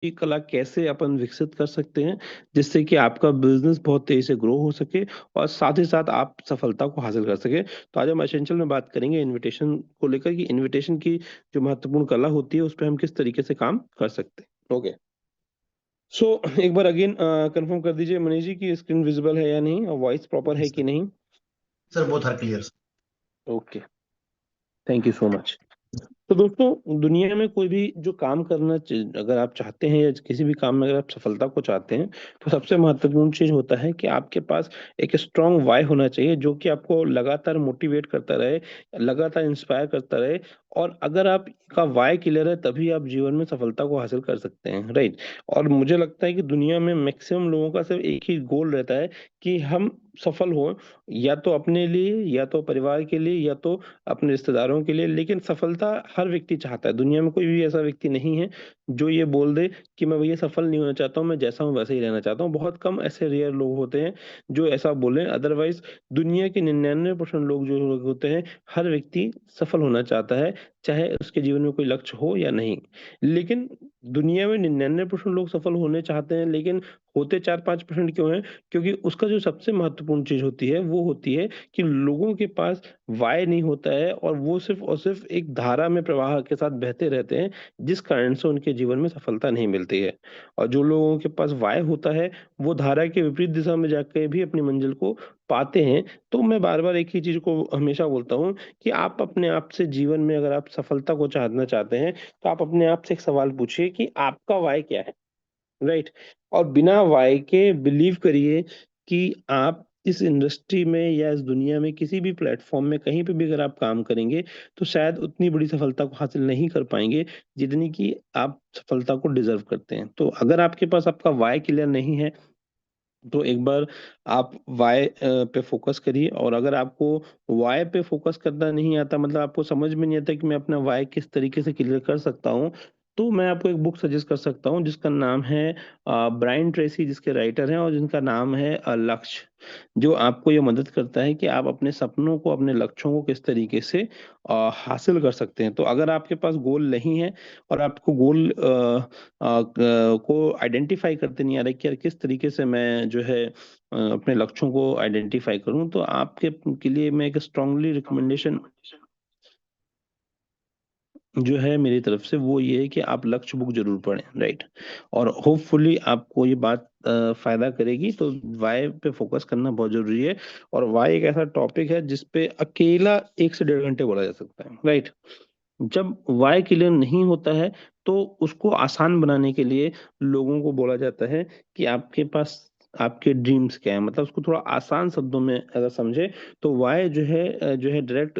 ये कला कैसे अपन विकसित कर सकते हैं जिससे कि आपका बिजनेस बहुत तेजी से ग्रो हो सके और साथ ही साथ आप सफलता को हासिल कर सके। तो आज हम एसेंशियल में बात करेंगे इनविटेशन को लेकर कि इनविटेशन की जो महत्वपूर्ण कला होती है उस पर हम किस तरीके से काम कर सकते हैं। ओके, सो एक बार अगेन कंफर्म कर दीजिए मनीष जी की स्क्रीन विजिबल है या नहीं और वॉइस प्रॉपर है सर कि नहीं। Sir both are clear. Okay, thank you so much. तो दोस्तों, दुनिया में कोई भी जो काम अगर आप चाहते हैं या किसी भी काम में अगर आप सफलता को चाहते हैं तो सबसे महत्वपूर्ण चीज होता है कि आपके पास एक स्ट्रांग वाई होना चाहिए जो कि आपको लगातार मोटिवेट करता रहे, लगातार इंस्पायर करता रहे। और अगर आपका वाई क्लियर है तभी आप जीवन में सफलता को हासिल कर सकते हैं, राइट। और मुझे लगता है कि दुनिया में मैक्सिमम लोगों का सिर्फ एक ही गोल रहता है कि हम सफल हो, या तो अपने लिए या तो परिवार के लिए या तो अपने रिश्तेदारों के लिए। लेकिन सफलता हर व्यक्ति चाहता है, दुनिया में कोई भी ऐसा व्यक्ति नहीं है जो ये बोल दे कि मैं भैया सफल नहीं होना चाहता हूँ, मैं जैसा हूँ वैसे ही रहना चाहता हूँ। बहुत कम ऐसे रेयर लोग होते हैं जो ऐसा बोले, अदरवाइज दुनिया के 99% लोग जो लोग होते हैं, हर व्यक्ति सफल होना चाहता है, चाहे उसके जीवन में कोई लक्ष्य हो या नहीं। लेकिन दुनिया में 99% लोग सफल होने चाहते हैं, लेकिन होते 4-5% क्यों हैं? क्योंकि उसका जो सबसे महत्वपूर्ण चीज होती है वो होती है कि लोगों के पास वाय नहीं होता है और वो सिर्फ और सिर्फ एक धारा में प्रवाह के साथ बहते रहते हैं, जिस कारण से उनके जीवन में सफलता नहीं मिलती है। और जो लोगों के पास वाय होता है वो धारा के विपरीत दिशा में जाकर भी अपनी मंजिल को पाते हैं। तो मैं बार बार एक ही चीज को हमेशा बोलता हूँ कि आप अपने आप से जीवन में अगर आप सफलता को चाहना चाहते हैं तो आप अपने आप से एक सवाल पूछिए कि आपका वाय क्या है, राइट। और बिना वाई के बिलीव करिए कि आप इस इंडस्ट्री में या इस दुनिया में किसी भी प्लेटफॉर्म में कहीं पे भी अगर आप काम करेंगे तो शायद उतनी बड़ी सफलता को हासिल नहीं कर पाएंगे जितनी कि आप सफलता को डिजर्व करते हैं। तो अगर आपके पास आपका वाई क्लियर नहीं है तो एक बार आप वाई पे फोकस करिए। और अगर आपको वाई पे फोकस करना नहीं आता, मतलब आपको समझ में नहीं आता कि मैं अपना वाई किस तरीके से क्लियर कर सकता हूँ, तो मैं आपको एक बुक सजेस्ट कर सकता हूँ जिसका नाम है ब्रायन ट्रेसी, जिसके राइटर हैं, और जिनका नाम है लक्ष्य। जो आपको ये मदद करता है कि आप अपने सपनों को, अपने लक्ष्यों को किस तरीके से हासिल कर सकते हैं। तो अगर आपके पास गोल नहीं है और आपको गोल को आइडेंटिफाई करते नहीं आ रहा है कि यार किस तरीके से मैं जो है अपने लक्ष्यों को आइडेंटिफाई करूं, तो आपके के लिए मैं एक स्ट्रांगली रिकमेंडेशन जो है मेरी तरफ से वो ये है कि आप लक्ष्य बुक जरूर पढ़ें, राइट। और होपफुली आपको ये बात फायदा करेगी। तो वाई पे फोकस करना बहुत जरूरी है। और वाई एक ऐसा टॉपिक है जिसपे अकेला 1 से 1.5 घंटे बोला जा सकता है, राइट। जब वाई क्लियर नहीं होता है तो उसको आसान बनाने के लिए लोगों को बोला जाता है कि आपके पास आपके ड्रीम्स क्या है, मतलब उसको थोड़ा आसान शब्दों में अगर समझे तो वाई जो है डायरेक्ट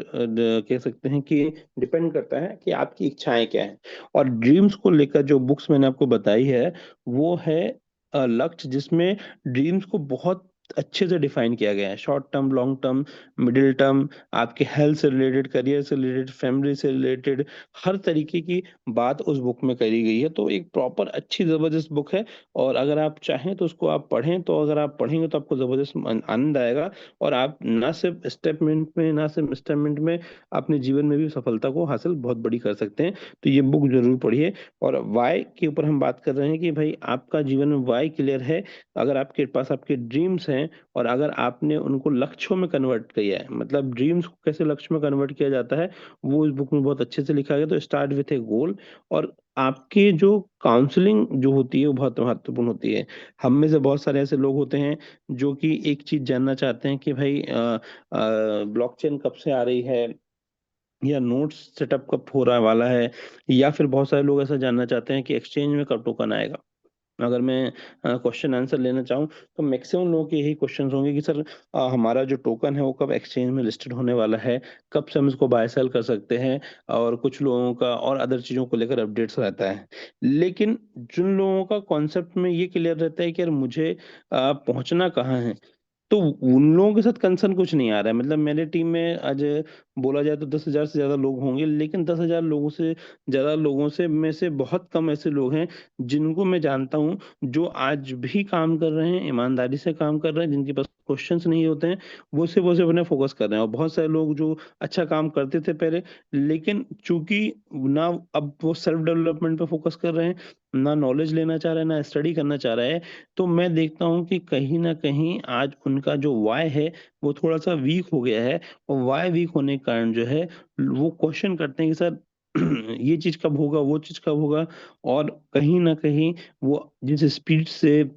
कह सकते हैं कि डिपेंड करता है कि आपकी इच्छाएं क्या है। और ड्रीम्स को लेकर जो बुक्स मैंने आपको बताई है वो है लक्ष्य, जिसमें ड्रीम्स को बहुत अच्छे से डिफाइन किया गया है, short term, long term, middle term, आपके हेल्थ से रिलेटेड, करियर से रिलेटेड, फैमिली से रिलेटेड, हर तरीके की बात उस बुक में करी गई है। तो एक प्रॉपर अच्छी जबरदस्त बुक है। और अगर आप चाहें तो उसको आप पढ़ें, तो अगर आप पढ़ेंगे तो आपको जबरदस्त आनंद आएगा। और आप ना सिर्फ स्टेटमेंट में, ना सिर्फ इंस्टेटमेंट में, अपने जीवन में भी सफलता को हासिल बहुत बड़ी कर सकते हैं। तो ये बुक जरूर पढ़िए। और वाई के ऊपर हम बात कर रहे हैं कि भाई आपका जीवन में वाई क्लियर है, अगर आपके पास आपके ड्रीम्स हैं और अगर आपने उनको लक्ष्यों में कन्वर्ट किया है, मतलब ड्रीम्स को कैसे लक्ष्य में कन्वर्ट किया जाता है वो इस बुक में बहुत अच्छे से लिखा गया। तो स्टार्ट विथ ए गोल। और आपकी जो काउंसलिंग जो होती है वो बहुत महत्वपूर्ण होती है। हम में से बहुत सारे ऐसे लोग होते हैं जो कि एक चीज जानना चाहते हैं कि भाई ब्लॉकचेन कब से आ रही है, या नोट्स सेटअप कब हो रहा वाला है, या फिर बहुत सारे लोग ऐसा जानना चाहते हैं कि एक्सचेंज में कब टोकन आएगा। अगर मैं क्वेश्चन आंसर लेना चाहूँ तो मैक्सिमम लोगों के यही क्वेश्चंस होंगे कि सर हमारा जो टोकन है वो कब एक्सचेंज में लिस्टेड होने वाला है, कब से हम इसको बाय सेल कर सकते हैं। और कुछ लोगों का और अदर चीज़ों को लेकर अपडेट्स रहता है। लेकिन जिन लोगों का कॉन्सेप्ट में ये क्लियर रहता है कि यार मुझे पहुंचना कहाँ है, तो उन लोगों के साथ कंसर्न कुछ नहीं आ रहा है। मतलब मेरे टीम में आज बोला जाए तो 10,000 से ज्यादा लोग होंगे, लेकिन 10,000 लोगों से ज्यादा लोगों से में से बहुत कम ऐसे लोग हैं जिनको मैं जानता हूं जो आज भी काम कर रहे हैं, ईमानदारी से काम कर रहे हैं, जिनके पास क्वेश्चंस नहीं होते हैं, वो सिर्फ अपने फोकस कर रहे हैं। और बहुत सारे लोग जो अच्छा काम करते थे पहले, लेकिन चूंकि ना अब वो सेल्फ डेवलपमेंट पे फोकस कर रहे हैं, ना नॉलेज लेना चाह रहा है, ना स्टडी करना चाह रहा है, तो मैं देखता हूँ कि कहीं ना कहीं आज उनका जो वाई है वो थोड़ा सा वीक हो गया है। और वाई वीक होने के कारण जो है वो क्वेश्चन करते हैं कि सर ये चीज कब होगा, वो चीज कब होगा। और कहीं ना कहीं वो जिस स्पीड से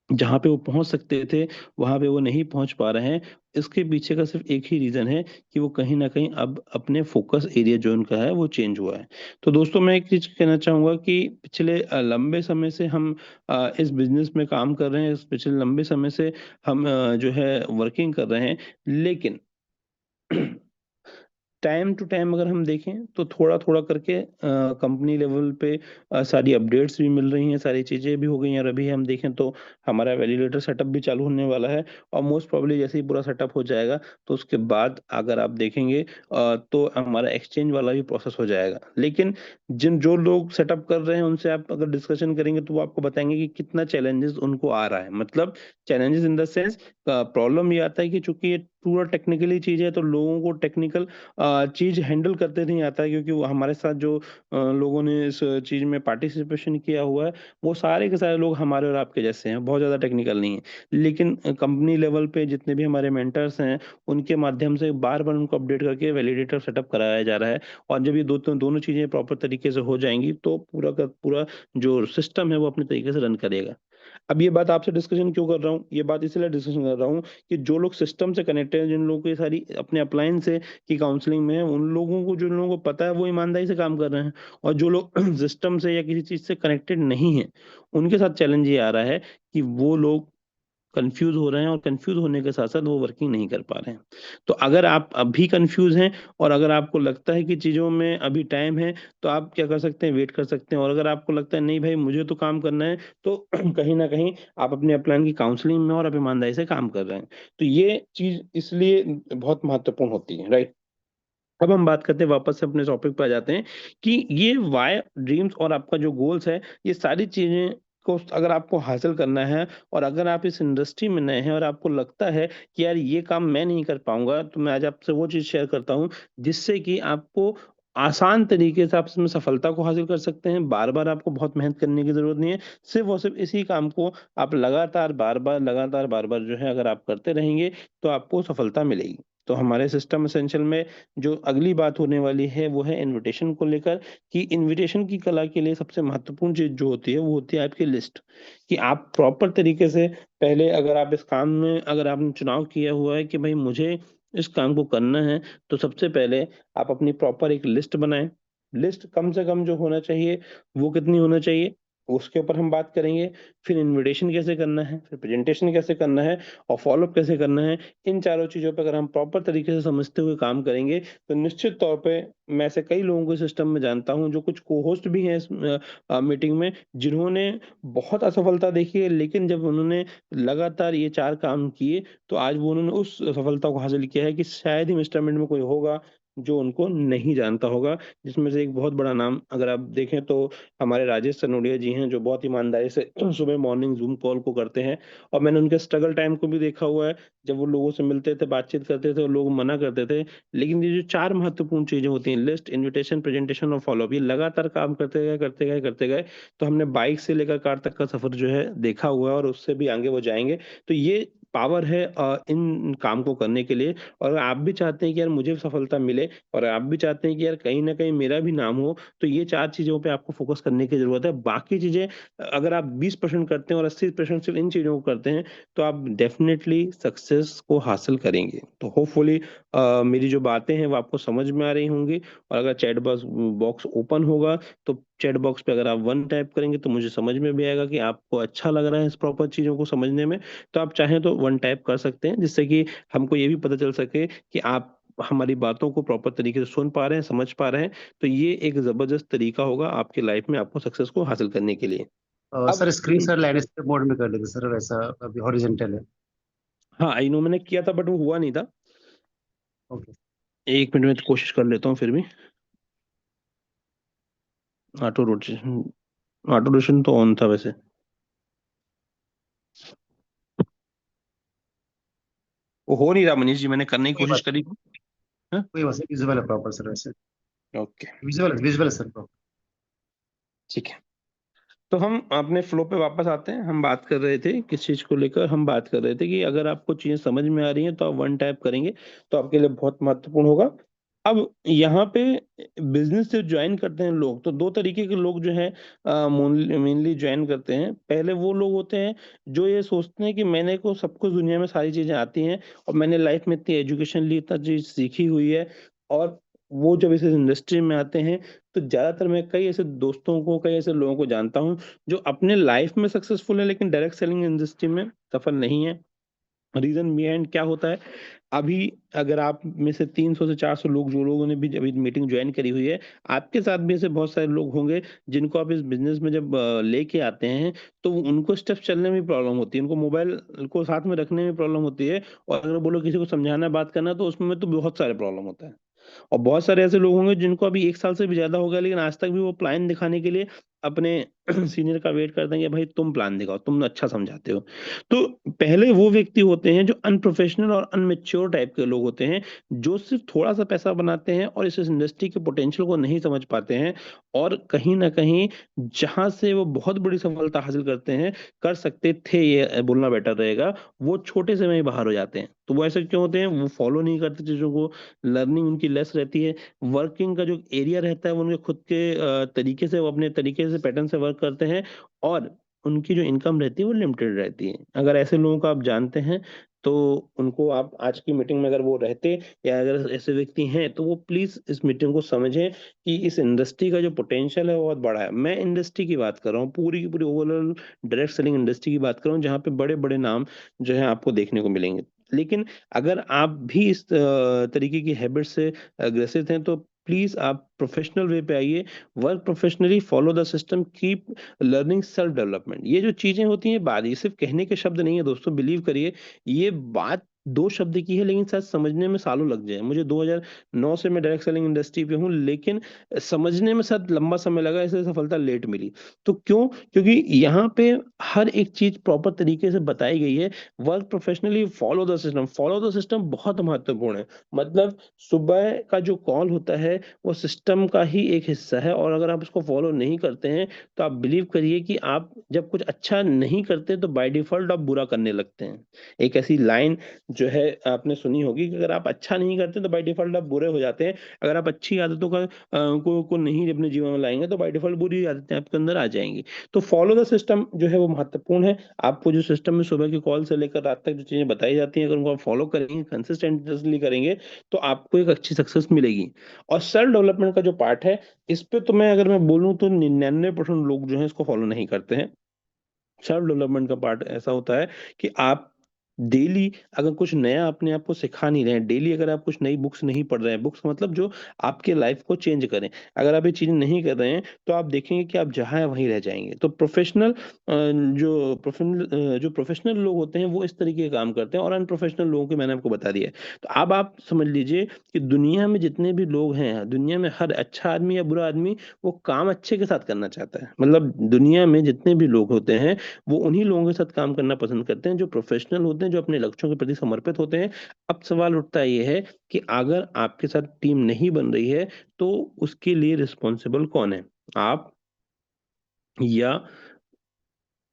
जहां पे वो पहुंच सकते थे वहां पे वो नहीं पहुंच पा रहे हैं। इसके पीछे का सिर्फ एक ही रीजन है कि वो कहीं ना कहीं अब अपने फोकस एरिया जो उनका है वो चेंज हुआ है। तो दोस्तों मैं एक चीज कहना चाहूंगा कि पिछले लंबे समय से हम इस बिजनेस में काम कर रहे हैं, इस पिछले लंबे समय से हम जो है वर्किंग कर रहे हैं। लेकिन टाइम टू टाइम अगर हम देखें तो थोड़ा थोड़ा करके कंपनी लेवल पे सारी अपडेट्स भी मिल रही हैं, सारी चीजें भी हो गई हैं। और अभी हम देखें तो हमारा वैलिडेटर सेटअप भी चालू होने वाला है। और मोस्ट प्रोबेबली जैसे ही पूरा सेटअप हो जाएगा तो उसके बाद अगर आप देखेंगे तो हमारा एक्सचेंज वाला भी प्रोसेस हो जाएगा। लेकिन जिन जो लोग सेटअप कर रहे हैं उनसे आप अगर डिस्कशन करेंगे तो वो आपको बताएंगे कि कितना चैलेंजेस उनको आ रहा है। मतलब challenges in the sense, problem ये आता है कि चूंकि ये पूरा टेक्निकली चीज है तो लोगों को टेक्निकल चीज हैंडल करते नहीं आता है। क्योंकि वो हमारे साथ जो लोगों ने इस चीज में पार्टिसिपेशन किया हुआ है वो सारे के सारे लोग हमारे और आपके जैसे हैं, बहुत ज्यादा टेक्निकल नहीं है। लेकिन कंपनी लेवल पे जितने भी हमारे मेंटर्स हैं उनके माध्यम से बार बार उनको अपडेट करके वैलिडेटर सेटअप कराया जा रहा है। और जब ये दोनों चीजें प्रॉपर तरीके से हो जाएंगी तो पूरा का पूरा जो सिस्टम है वो अपने तरीके से रन करेगा। अब ये बात आपसे डिस्कशन क्यों कर रहा हूँ, ये बात इसलिए डिस्कशन कर रहा हूँ कि जो लोग सिस्टम से कनेक्टेड हैं, जिन लोगों की सारी अपने अप्लायंस से की काउंसलिंग में है, उन लोगों को, जो लोगों को पता है वो ईमानदारी से काम कर रहे हैं। और जो लोग सिस्टम से या किसी चीज से कनेक्टेड नहीं है उनके साथ चैलेंज ये आ रहा है कि वो लोग कंफ्यूज हो रहे हैं, और कंफ्यूज होने के साथ साथ वो वर्किंग नहीं कर पा रहे हैं। तो अगर आप अभी कंफ्यूज हैं और अगर आपको लगता है कि चीजों में अभी टाइम है तो आप क्या कर सकते हैं, वेट कर सकते हैं। और अगर आपको लगता है नहीं भाई मुझे तो काम करना है, तो कहीं ना कहीं आप अपने प्लान की काउंसलिंग में और आप ईमानदारी से काम कर रहे हैं। तो ये चीज इसलिए बहुत महत्वपूर्ण होती है, राइट। अब हम बात करते हैं, वापस से अपने टॉपिक पर आ जाते हैं कि ये वाई ड्रीम्स और आपका जो गोल्स है, ये सारी चीजें को अगर आपको हासिल करना है और अगर आप इस इंडस्ट्री में नए हैं और आपको लगता है कि यार ये काम मैं नहीं कर पाऊंगा, तो मैं आज आपसे वो चीज शेयर करता हूँ जिससे कि आपको आसान तरीके से आप इसमें सफलता को हासिल कर सकते हैं। बार बार आपको बहुत मेहनत करने की जरूरत नहीं है। सिर्फ और सिर्फ इसी काम को आप लगातार बार बार जो है अगर आप करते रहेंगे तो आपको सफलता मिलेगी। तो हमारे सिस्टम एसेंशियल में जो अगली बात होने वाली है वो है इनविटेशन को लेकर। कि इनविटेशन की कला के लिए सबसे महत्वपूर्ण चीज जो होती है वो होती है आपकी लिस्ट। कि आप प्रॉपर तरीके से पहले, अगर आप इस काम में अगर आपने चुनाव किया हुआ है कि भाई मुझे इस काम को करना है, तो सबसे पहले आप अपनी प्रॉपर एक लिस्ट बनाएं। लिस्ट कम से कम जो होना चाहिए वो कितनी होना चाहिए उसके ऊपर हम बात करेंगे। फिर इनविटेशन कैसे करना है, फिर प्रेजेंटेशन कैसे करना है, और फॉलोअप कैसे करना है। इन चारों चीजों पर अगर हम प्रॉपर तरीके से समझते हुए काम करेंगे तो निश्चित तौर पे, मैं ऐसे कई लोगों को सिस्टम में जानता हूं जो कुछ को होस्ट भी हैं इस मीटिंग में, जिन्होंने बहुत असफलता देखी है, लेकिन जब उन्होंने लगातार ये चार काम किए तो आज वो उन्होंने उस सफलता को हासिल किया है कि शायद ही मिस्टर मिड में कोई होगा जो उनको नहीं जानता होगा। जिसमें से एक बहुत बड़ा नाम अगर आप देखें तो हमारे राजेश सनोडिया जी हैं, जो बहुत ईमानदारी से सुबह मॉर्निंग जूम कॉल को करते हैं। और मैंने उनके स्ट्रगल टाइम को भी देखा हुआ है। जब वो लोगों से मिलते थे, बातचीत करते थे और लोग मना करते थे, लेकिन ये जो चार महत्वपूर्ण चीजें होती हैं, लिस्ट, इनविटेशन, प्रेजेंटेशन और फॉलोअप, ये लगातार काम करते गए तो हमने बाइक से लेकर कार तक का सफर जो है देखा हुआ है, और उससे भी आगे वो जाएंगे। तो ये पावर है इन काम को करने के लिए। और अगर आप भी चाहते हैं कि यार मुझे सफलता मिले, और आप भी चाहते हैं कि यार कहीं ना कहीं मेरा भी नाम हो, तो ये चार चीजों पे आपको फोकस करने की जरूरत है। बाकी चीजें अगर आप 20% करते हैं और 80% सिर्फ इन चीजों को करते हैं तो आप डेफिनेटली सक्सेस को हासिल करेंगे। तो होपफुली मेरी जो बातें हैं वो आपको समझ में आ रही होंगी। और अगर चैट बॉक्स बॉक्स ओपन होगा तो चैट बॉक्स पे अगर आप वन टाइप करेंगे तो मुझे समझ में भी आएगा कि आपको अच्छा लग रहा है इस प्रॉपर चीजों को समझने में। तो आप चाहें तो वन टाइप कर सकते हैं, जिससे कि हमको ये भी पता चल सके कि आप हमारी बातों को प्रॉपर तरीके से सुन पा रहे हैं, समझ पा रहे हैं। तो ये एक जबरदस्त तरीका होगा आपकी लाइफ में आपको सक्सेस को हासिल करने के लिए। अब sir screen sir landscape mode में कर लेते सर, वैसा अभी हॉरिजॉन्टल है। हाँ, आई नो मैंने किया था बट वो हुआ नहीं था। ओके। 1 मिनट में कोशिश कर लेता हूँ फिर भी। ऑटो रोटेशन, ऑटो रोटेशन तो ऑन था वैसे। वो हो नहीं रहा मनीष जी, मैंने करने की कोई कोशिश बात करी। हाँ, कोई बात नहीं, विजुअल है प्रॉपर सर वैसे। ओके, विजुअल है सर प्रॉपर। ठीक है। तो हम अपने फ्लो पे वापस आते हैं। हम बात कर रहे थे किस चीज को लेकर, हम बात कर रहे थे कि अगर आपको चीजें समझ में आ रही हैं तो आप वन टैप करेंगे तो आपके लिए बहुत महत्वपूर्ण होगा। अब यहाँ पे बिजनेस से ज्वाइन करते हैं लोग, तो दो तरीके के लोग जो है मेनली ज्वाइन करते हैं। पहले वो लोग होते हैं जो ये सोचते हैं कि मैंने को सब कुछ दुनिया में सारी चीजें आती हैं और मैंने लाइफ में इतनी एजुकेशन ली, इतना चीज सीखी हुई है। और वो जब इस इंडस्ट्री में आते हैं तो ज्यादातर मैं कई ऐसे दोस्तों को, कई ऐसे लोगों को जानता हूँ जो अपने लाइफ में सक्सेसफुल है लेकिन डायरेक्ट सेलिंग इंडस्ट्री में सफल नहीं है। रीजन बिहाइंड क्या होता है? अभी अगर आप में से 300 से 400 लोग, जो लोगों ने भी अभी मीटिंग ज्वाइन करी हुई है, आपके साथ भी ऐसे बहुत सारे लोग होंगे जिनको आप इस बिजनेस में जब लेके आते हैं तो उनको स्टेप चलने में प्रॉब्लम होती है, उनको मोबाइल को साथ में रखने में प्रॉब्लम होती है, और अगर बोलो किसी को समझाना बात करना तो उसमें तो बहुत सारे प्रॉब्लम होता है। और बहुत सारे ऐसे लोग होंगे जिनको अभी 1 साल से भी ज्यादा हो गया लेकिन आज तक भी वो प्लान दिखाने के लिए अपने सीनियर का वेट करते हैं कि भाई तुम प्लान दिखाओ, तुम अच्छा समझाते हो। तो पहले वो व्यक्ति होते हैं जो अनप्रोफेशनल और अनमेच्योर टाइप के लोग होते हैं, जो सिर्फ थोड़ा सा पैसा बनाते हैं और इस इंडस्ट्री के पोटेंशियल को नहीं समझ पाते हैं, और कहीं ना कहीं जहां से वो बहुत बड़ी सफलता हासिल करते हैं, कर सकते थे ये बोलना बेटर रहेगा, वो छोटे से में ही बाहर हो जाते हैं। तो वो ऐसे क्यों होते हैं? वो फॉलो नहीं करते चीजों को, लर्निंग उनकी लेस रहती है, वर्किंग का जो एरिया रहता है वो उनके खुद के तरीके से, वो अपने तरीके से पैटर्न से वर्क करते हैं, और उनकी जो इनकम रहती है वो लिमिटेड रहती है। अगर ऐसे लोगों को आप जानते हैं तो उनको आप आज की मीटिंग में अगर वो रहते, या अगर ऐसे व्यक्ति हैं, तो वो प्लीज इस मीटिंग को समझें कि इस इंडस्ट्री का जो पोटेंशियल है वो बहुत बड़ा है। मैं इंडस्ट्री की बात कर रहा हूँ, पूरी की पूरी ओवरऑल डायरेक्ट सेलिंग इंडस्ट्री की बात कर रहा हूँ, जहाँ पे बड़े बड़े नाम जो है आपको देखने को मिलेंगे। लेकिन अगर आप भी इस तरीके की हैबिट से ग्रसित हैं तो प्लीज आप प्रोफेशनल वे पे आइए। Work professionally, follow the system, keep learning, self development. ये जो चीजें होती हैं बात, ये सिर्फ कहने के शब्द नहीं है दोस्तों, बिलीव करिए। ये बात दो शब्द की है लेकिन शायद समझने में सालों लग जाए। मुझे 2009 से मैं डायरेक्ट सेलिंग इंडस्ट्री पे हूँ, लेकिन समझने में शायद लंबा समय लगा, इसलिए सफलता लेट मिली। तो क्यों? क्योंकि यहाँ पे हर एक चीज प्रॉपर तरीके से बताई गई है। Work professionally, follow the system. Follow the system बहुत महत्वपूर्ण है। मतलब सुबह का जो कॉल होता है वो सिस्टम का ही एक हिस्सा है, और अगर आप उसको फॉलो नहीं करते हैं तो आप बिलीव करिए कि आप जब कुछ अच्छा नहीं करते तो बाय डिफॉल्ट आप बुरा करने लगते हैं। एक ऐसी लाइन जो है आपने सुनी होगी कि अगर आप अच्छा नहीं करते तो बाय डिफॉल्ट आप बुरे हो जाते हैं, अगर आप अच्छी आदतों को नहीं अपने जीवन में लाएंगे तो बाय डिफॉल्ट बुरी आदतें आपके अंदर आ जाएंगी। तो फॉलो द सिस्टम जो है वो महत्वपूर्ण है। आपको जो सिस्टम में सुबह की कॉल से लेकर रात तक जो चीजें बताई जाती हैं, अगर उनको आप फॉलो करेंगे, कंसिस्टेंटली करेंगे, तो आपको एक अच्छी सक्सेस मिलेगी। और सेल्फ डेवलपमेंट का जो पार्ट है, इस पे तो मैं अगर मैं बोलूं तो 99% लोग जो है इसको फॉलो नहीं करते हैं। सेल्फ डेवलपमेंट का पार्ट ऐसा होता है कि आप डेली अगर कुछ नया अपने आप को सिखा नहीं रहे हैं, डेली अगर आप कुछ नई बुक्स नहीं पढ़ रहे हैं, बुक्स मतलब जो आपके लाइफ को चेंज करें, अगर आप ये चीजें नहीं कर रहे हैं तो आप देखेंगे कि आप जहां हैं वहीं रह जाएंगे। तो जो प्रोफेशनल लोग होते हैं वो इस तरीके के काम करते हैं, और अनप्रोफेशनल लोगों के मैंने आपको बता दिया है। तो अब आप समझ लीजिए कि दुनिया में जितने भी लोग हैं, दुनिया में हर अच्छा आदमी या बुरा आदमी वो काम अच्छे के साथ करना चाहता है। मतलब दुनिया में जितने भी लोग होते हैं वो उन्हीं लोगों के साथ काम करना पसंद करते हैं जो प्रोफेशनल होते हैं, जो अपने लक्ष्यों के प्रति समर्पित होते हैं। अब सवाल उठता ये है कि अगर आपके साथ टीम नहीं बन रही है तो उसके लिए रिस्पॉन्सिबल कौन है? आप, या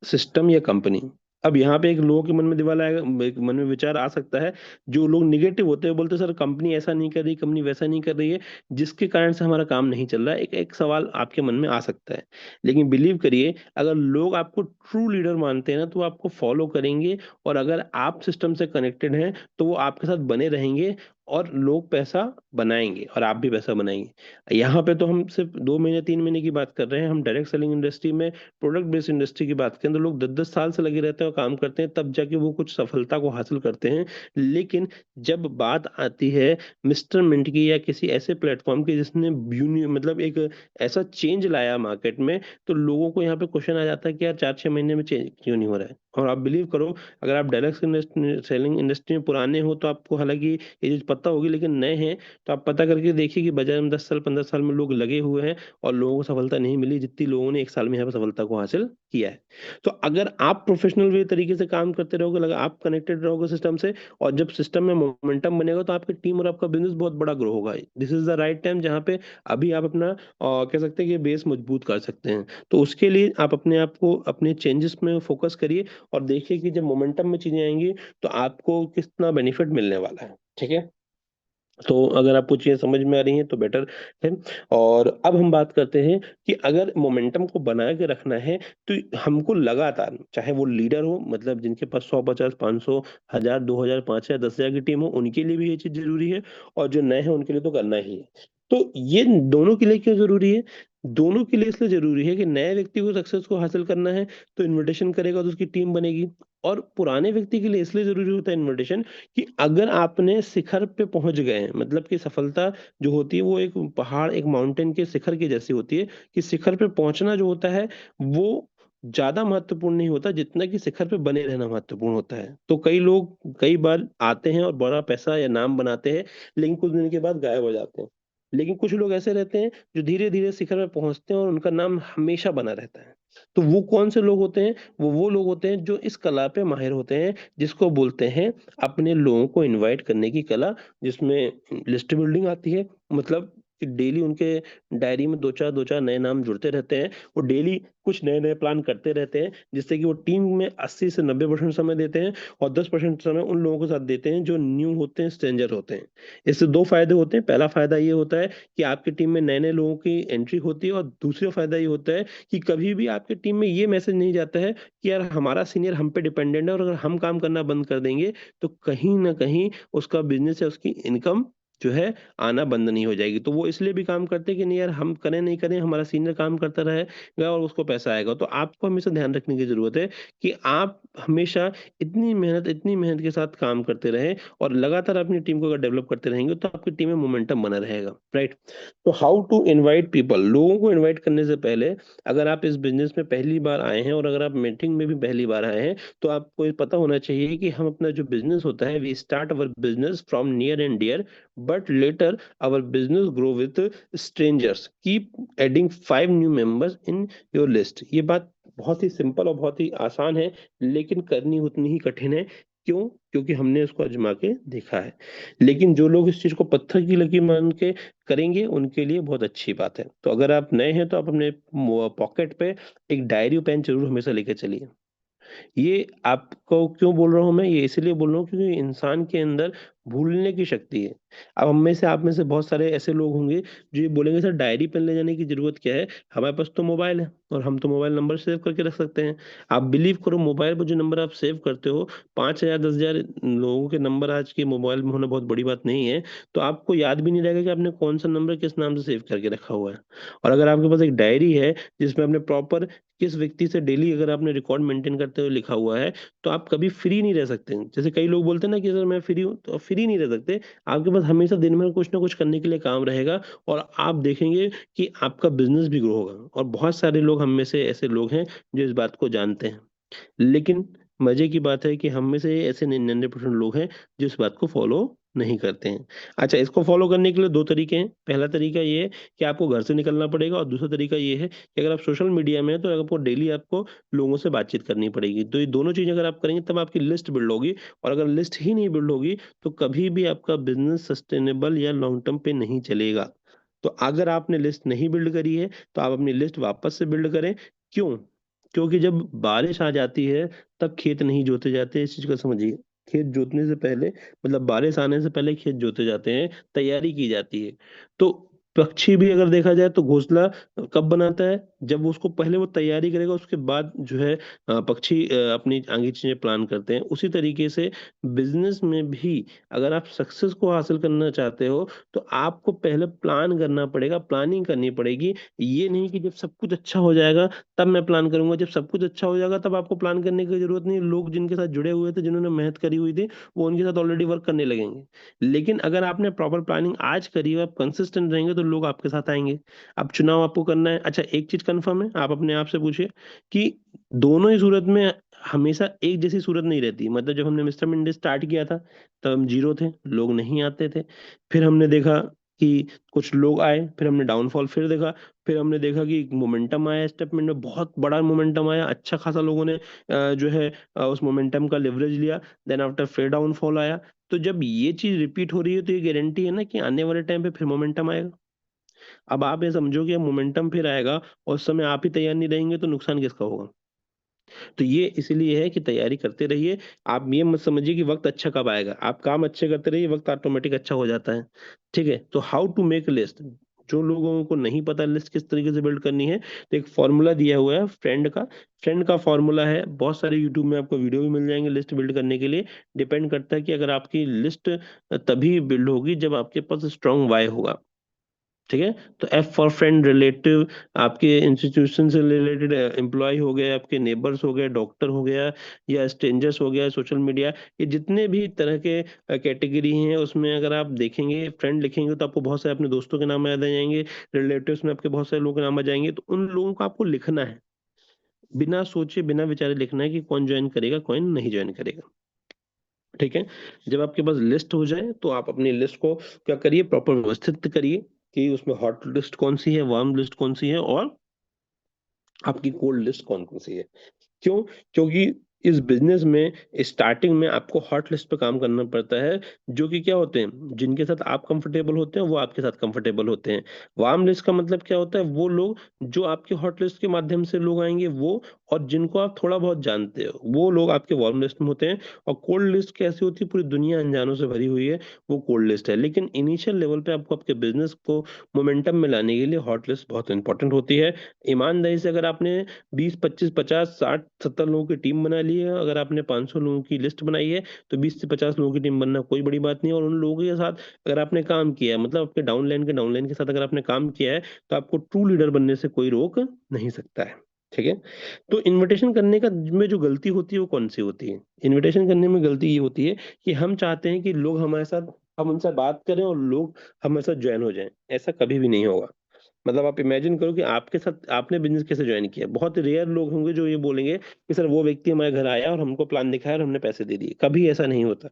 सिस्टम, या कंपनी? अब यहाँ पे एक लोगों के मन में दिवाला आएगा, एक मन में विचार आ सकता है। जो लोग निगेटिव होते हैं बोलते हैं सर कंपनी ऐसा नहीं कर रही, कंपनी वैसा नहीं कर रही है, जिसके कारण से हमारा काम नहीं चल रहा है। एक एक सवाल आपके मन में आ सकता है। लेकिन बिलीव करिए, अगर लोग आपको ट्रू लीडर मानते हैं ना तो वो आपको फॉलो करेंगे, और अगर आप सिस्टम से कनेक्टेड हैं तो वो आपके साथ बने रहेंगे, और लोग पैसा बनाएंगे और आप भी पैसा बनाएंगे। यहाँ पे तो हम सिर्फ 2 महीने 3 महीने की बात कर रहे हैं। हम डायरेक्ट सेलिंग इंडस्ट्री में, प्रोडक्ट बेस्ड इंडस्ट्री की बात करें तो लोग 10-10 साल से लगे रहते हैं और काम करते हैं, तब जाके वो कुछ सफलता को हासिल करते हैं। लेकिन जब बात आती है मिस्टर मिंट की, या किसी ऐसे प्लेटफॉर्म की जिसने मतलब एक ऐसा चेंज लाया मार्केट में, तो लोगों को यहाँ पे क्वेश्चन आ जाता है कि यार 4-6 महीने में चेंज क्यों नहीं हो रहा है। और आप बिलीव करो, अगर आप डायरेक्ट सेलिंग इंडस्ट्री में पुराने हो तो आपको हालांकि ये चीज पता होगी, लेकिन नए हैं तो आप पता करके देखिए कि बाजार में 10 साल 15 साल में लोग लगे हुए हैं और लोगों को सफलता नहीं मिली जितनी लोगों ने 1 साल में यहाँ पर सफलता को हासिल किया है। तो अगर आप प्रोफेशनल वे तरीके से काम करते रहोगे, लगा आप कनेक्टेड रहोगे सिस्टम से, और जब सिस्टम में मोमेंटम बनेगा तो आपकी टीम और आपका बिजनेस बहुत बड़ा ग्रो होगा। This is the right time जहाँ पे अभी आप अपना कह सकते हैं कि बेस मजबूत कर सकते हैं। तो उसके लिए आप अपने आप को अपने चेंजेस में फोकस करिए और देखिए कि जब मोमेंटम में चीजें आएंगी तो आपको कितना बेनिफिट मिलने वाला है। ठीक है, तो अगर आपको चीजें समझ में आ रही हैं तो बेटर है। और अब हम बात करते हैं कि अगर मोमेंटम को बना के रखना है तो हमको लगातार, चाहे वो लीडर हो, मतलब जिनके पास 100 50 500 1000 2000 5000 10,000 की टीम हो, उनके लिए भी ये चीज जरूरी है, और जो नए हैं उनके लिए तो करना ही है। तो ये दोनों के लिए क्यों जरूरी है? दोनों के लिए इसलिए जरूरी है कि नए व्यक्ति को सक्सेस को हासिल करना है तो इनविटेशन करेगा तो उसकी टीम बनेगी। और पुराने व्यक्ति के लिए इसलिए जरूरी होता है इनविटेशन, कि अगर आपने शिखर पे पहुंच गए हैं, मतलब कि सफलता जो होती है वो एक पहाड़, एक माउंटेन के शिखर की जैसी होती है, कि शिखर पे पहुंचना जो होता है वो ज्यादा महत्वपूर्ण नहीं होता जितना कि शिखर पे बने रहना महत्वपूर्ण होता है। तो कई लोग कई बार आते हैं और बड़ा पैसा या नाम बनाते हैं, लेकिन कुछ दिन के बाद गायब हो जाते हैं। लेकिन कुछ लोग ऐसे रहते हैं जो धीरे धीरे शिखर में पहुंचते हैं और उनका नाम हमेशा बना रहता है। तो वो कौन से लोग होते हैं? वो लोग होते हैं जो इस कला पे माहिर होते हैं, जिसको बोलते हैं अपने लोगों को इनवाइट करने की कला, जिसमें लिस्ट बिल्डिंग आती है। मतलब कि डेली उनके डायरी में दो चार नए नाम जुड़ते रहते हैं। वो डेली कुछ नए नए प्लान करते रहते हैं, जिससे कि वो टीम में 80 से 90% समय देते हैं और 10% समय उन लोगों के साथ देते हैं जो न्यू होते हैं, स्ट्रेंजर होते हैं। इससे दो फायदे होते हैं। पहला फायदा ये होता है कि आपकी टीम में नए नए लोगों की एंट्री होती है, और दूसरा फायदा ये होता है कि कभी भी आपकी टीम में ये मैसेज नहीं जाता है कि यार हमारा सीनियर हम पे डिपेंडेंट है और अगर हम काम करना बंद कर देंगे तो कहीं ना कहीं उसका बिजनेस या उसकी इनकम जो है आना बंद नहीं हो जाएगी। तो वो इसलिए भी काम करते हैं कि नहीं यार, हम करें नहीं करें, हमारा सीनियर काम करता रहेगा और उसको पैसा आएगा। तो आपको हमेशा ध्यान रखने की जरूरत है कि आप हमेशा इतनी मेहनत के साथ काम करते रहें, और लगातार अपनी टीम को अगर डेवलप करते रहेंगे तो आपकी टीम में मोमेंटम बना रहेगा। राइट। तो हाउ टू इनवाइट पीपल, लोगों को इनवाइट करने से पहले, अगर आप इस बिजनेस में पहली बार आए हैं और अगर आप मीटिंग में भी पहली बार आए हैं, तो आपको ये पता होना चाहिए कि हम अपना जो बिजनेस होता है, we start our business from near and dear, but later our business grow with strangers, keep adding 5 new members in your list. ये बात बहुत ही सिंपल और बहुत ही आसान है, लेकिन करनी उतनी ही कठिन है। क्यों? क्योंकि हमने उसको आजमा के देखा है। लेकिन जो लोग इस चीज को पत्थर की लकीर मान के करेंगे उनके लिए बहुत अच्छी बात है। तो अगर आप नए हैं तो आप अपने पॉकेट पे एक डायरी पेन जरूर हमेशा लेके चलिए। ये आपको क्यों बोल रहा हूं मैं? ये इसलिए बोल रहा हूँ क्योंकि इंसान के अंदर भूलने की शक्ति है। अब हम में से, आप में से बहुत सारे ऐसे लोग होंगे जो ये बोलेंगे सर डायरी पेन ले जाने की जरूरत क्या है, हमारे पास तो मोबाइल है और हम तो मोबाइल नंबर सेव करके रख सकते हैं। आप बिलीव करो, मोबाइल पर जो नंबर आप सेव करते हो, 5,000 10,000 लोगों के नंबर आज के मोबाइल में होना बहुत बड़ी बात नहीं है। तो आपको याद भी नहीं रहेगा कि आपने कौन सा नंबर किस नाम से सेव करके रखा हुआ है। और अगर आपके पास एक डायरी है जिसमें आपने प्रॉपर किस व्यक्ति से डेली अगर आपने रिकॉर्ड मेंटेन करते हुए लिखा हुआ है, तो आप कभी फ्री नहीं रह सकते। जैसे कई लोग बोलते हैं ना कि सर मैं फ्री हूं, तो आप फ्री नहीं रह सकते। आपके पास हमेशा दिन भर कुछ ना कुछ करने के लिए काम रहेगा, और आप देखेंगे कि आपका बिजनेस भी ग्रो होगा। और बहुत सारे लोग हम में से ऐसे लोग हैं जो इस बात को जानते हैं, लेकिन मजे की बात है कि हम में से ऐसे 99% लोग हैं जो इस बात को फॉलो नहीं करते हैं। अच्छा, इसको फॉलो करने के लिए दो तरीके हैं। पहला तरीका ये है कि आपको घर से निकलना पड़ेगा, और दूसरा तरीका ये है कि अगर आप सोशल मीडिया में हैं तो आपको डेली आपको लोगों से बातचीत करनी पड़ेगी। तो ये दोनों चीजें अगर आप करेंगे तब आपकी लिस्ट बिल्ड होगी। और अगर लिस्ट ही नहीं बिल्ड होगी तो कभी भी आपका बिजनेस सस्टेनेबल या लॉन्ग टर्म पे नहीं चलेगा। तो अगर आपने लिस्ट नहीं बिल्ड करी है तो आप अपनी लिस्ट वापस से बिल्ड करें। क्यों? क्योंकि जब बारिश आ जाती है तब खेत नहीं जोते जाते, इस चीज को समझिए। खेत जोतने से पहले, मतलब बारिश आने से पहले खेत जोते जाते हैं, तैयारी की जाती है। तो पक्षी भी अगर देखा जाए तो घोंसला कब बनाता है? जब वो उसको पहले वो तैयारी करेगा, उसके बाद जो है पक्षी अपनी आगे चीजें प्लान करते हैं। उसी तरीके से बिजनेस में भी अगर आप सक्सेस को हासिल करना चाहते हो तो आपको पहले प्लान करना पड़ेगा, प्लानिंग करनी पड़ेगी। ये नहीं कि जब सब कुछ अच्छा हो जाएगा तब मैं प्लान करूंगा। जब सब कुछ अच्छा हो जाएगा तब आपको प्लान करने की जरूरत नहीं। लोग जिनके साथ जुड़े हुए थे, जिन्होंने मेहनत करी हुई थी, वो उनके साथ ऑलरेडी वर्क करने लगेंगे। लेकिन अगर आपने प्रॉपर प्लानिंग आज करी है, आप कंसिस्टेंट रहेंगे, तो लोग आपके साथ आएंगे। अब चुनाव आपको करना है। अच्छा, एक चीज कंफर्म है, आप अपने आप से पूछिए कि दोनों ही सूरत में हमेशा एक जैसी सूरत नहीं रहती। मतलब जब हमने मिस्टर मंडे स्टार्ट किया था तब हम जीरो थे, लोग नहीं आते थे। फिर हमने देखा कि कुछ लोग आए, फिर हमने डाउनफॉल फिर देखा। फिर हमने देखा कि मोमेंटम आया, स्टेटमेंट में बहुत बड़ा मोमेंटम आया, अच्छा खासा लोगों ने जो है उस मोमेंटम का लिवरेज लिया। देन आफ्टर फिर डाउनफॉल आया। तो जब ये चीज रिपीट हो रही है तो ये गारंटी है ना कि आने वाले टाइम पे फिर मोमेंटम आएगा। अब आप ये समझो कि अब मोमेंटम फिर आएगा और उस समय आप ही तैयार नहीं रहेंगे तो नुकसान किसका होगा। तो ये इसलिए है कि तैयारी करते रहिए। आप ये मत समझिए कि वक्त अच्छा कब आएगा, आप काम अच्छे करते रहिए, वक्त ऑटोमेटिक अच्छा हो जाता है। ठीक है, तो हाउ टू मेक लिस्ट, जो लोगों को नहीं पता लिस्ट किस तरीके से बिल्ड करनी है, तो एक फॉर्मूला दिया हुआ है फ्रेंड का फॉर्मूला है। बहुत सारे यूट्यूब में आपको वीडियो भी मिल जाएंगे लिस्ट बिल्ड करने के लिए। डिपेंड करता है कि अगर आपकी लिस्ट तभी बिल्ड होगी जब आपके पास स्ट्रांग वाई होगा। ठीक है, तो एफ फॉर फ्रेंड, रिलेटिव, आपके इंस्टीट्यूशन से रिलेटेड एम्प्लॉय हो गए, आपके नेबर्स हो गए, डॉक्टर हो गया, या स्ट्रेंजर्स हो गया, सोशल मीडिया, ये जितने भी तरह के कैटेगरी हैं उसमें अगर आप देखेंगे फ्रेंड लिखेंगे तो आपको बहुत सारे अपने दोस्तों के नाम याद आ जाएंगे। रिलेटिव्स में आपके बहुत सारे लोगों के नाम आ जाएंगे, तो उन लोगों को आपको लिखना है, बिना सोचे बिना विचारे लिखना है कि कौन ज्वाइन करेगा कौन नहीं ज्वाइन करेगा। ठीक है, जब आपके पास लिस्ट हो जाए तो आप अपनी लिस्ट को क्या करिए, प्रॉपर व्यवस्थित करिए कि उसमें हॉट लिस्ट कौन सी है, वार्म लिस्ट कौन सी है, और आपकी कोल्ड लिस्ट कौन कौन सी है। क्यों? क्योंकि इस बिजनेस में स्टार्टिंग में आपको हॉट लिस्ट पे काम करना पड़ता है, जो कि क्या होते हैं, जिनके साथ आप कंफर्टेबल होते हैं वो आपके साथ कंफर्टेबल होते हैं। वार्म लिस्ट का मतलब क्या होता है, वो लोग जो आपके हॉट लिस्ट के माध्यम से लोग आएंगे वो, और जिनको आप थोड़ा बहुत जानते हो वो लोग आपके वार्म लिस्ट में होते हैं। और कोल्ड लिस्ट कैसी होती है, पूरी दुनिया अनजानों से भरी हुई है, वो कोल्ड लिस्ट है। लेकिन इनिशियल लेवल पे आपको आपके बिजनेस को मोमेंटम में लाने के लिए हॉट लिस्ट बहुत इंपॉर्टेंट होती है। ईमानदारी से अगर आपने 20 25 50 60 70 लोगों की टीम बना ली है, अगर आपने 500 लोगों की लिस्ट बनाई है, तो 20 से 50 लोगों की टीम बनना कोई बड़ी बात नहीं है। और उन लोगों के साथ अगर आपने काम किया है, मतलब आपके डाउनलाइन के साथ अगर आपने काम किया है, तो आपको ट्रू लीडर बनने से कोई रोक नहीं सकता है। ठीक है, तो इनविटेशन करने का में जो गलती होती है वो कौन सी होती है? इनविटेशन करने में गलती ये होती है कि हम चाहते हैं कि लोग हमारे साथ, हम उनसे बात करें और लोग हमारे साथ ज्वाइन हो जाएं। ऐसा कभी भी नहीं होगा। मतलब आप इमेजिन करो कि आपके साथ आपने बिजनेस कैसे ज्वाइन किया। बहुत रेयर लोग होंगे जो ये बोलेंगे कि सर वो व्यक्ति हमारे घर आया और हमको प्लान दिखाया और हमने पैसे दे दिए। कभी ऐसा नहीं होता।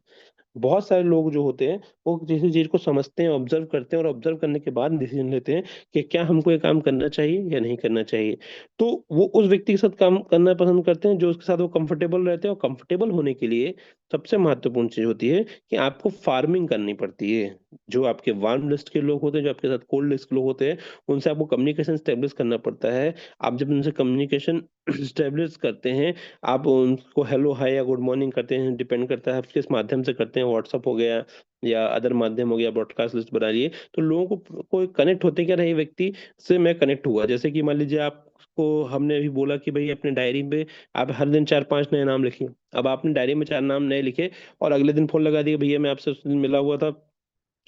बहुत सारे लोग जो होते हैं वो किसी चीज को समझते हैं, ऑब्जर्व करते हैं, और ऑब्जर्व करने के बाद डिसीजन लेते हैं कि क्या हमको ये काम करना चाहिए या नहीं करना चाहिए। तो वो उस व्यक्ति के साथ काम करना पसंद करते हैं जो उसके साथ वो कंफर्टेबल रहते हैं। और कंफर्टेबल होने के लिए सबसे महत्वपूर्ण चीज होती है कि आपको फार्मिंग करनी पड़ती है। जो आपके वार्म लिस्ट के लोग होते हैं, जो आपके साथ कोल्ड लिस्ट के लोग होते हैं, उनसे आपको कम्युनिकेशन स्टेब्लिश करना पड़ता है। आप जब उनसे कम्युनिकेशन स्टेब्लिश करते हैं, आप उनको हेलो हाय या गुड मॉर्निंग करते हैं, डिपेंड करता है आप किस माध्यम से करते हैं, व्हाट्सअप हो गया या अदर माध्यम हो गया, ब्रॉडकास्ट लिस्ट बना लिए, तो लोगों को कनेक्ट होते क्या रहे व्यक्ति से मैं कनेक्ट हुआ। जैसे कि मान लीजिए आपको हमने अभी बोला कि भाई अपने डायरी पे आप हर दिन 4 5 नए नाम लिखिए। अब आपने डायरी में 4 नाम नए लिखे और अगले दिन फोन लगा दिया, भैया मैं आपसे उस दिन मिला हुआ था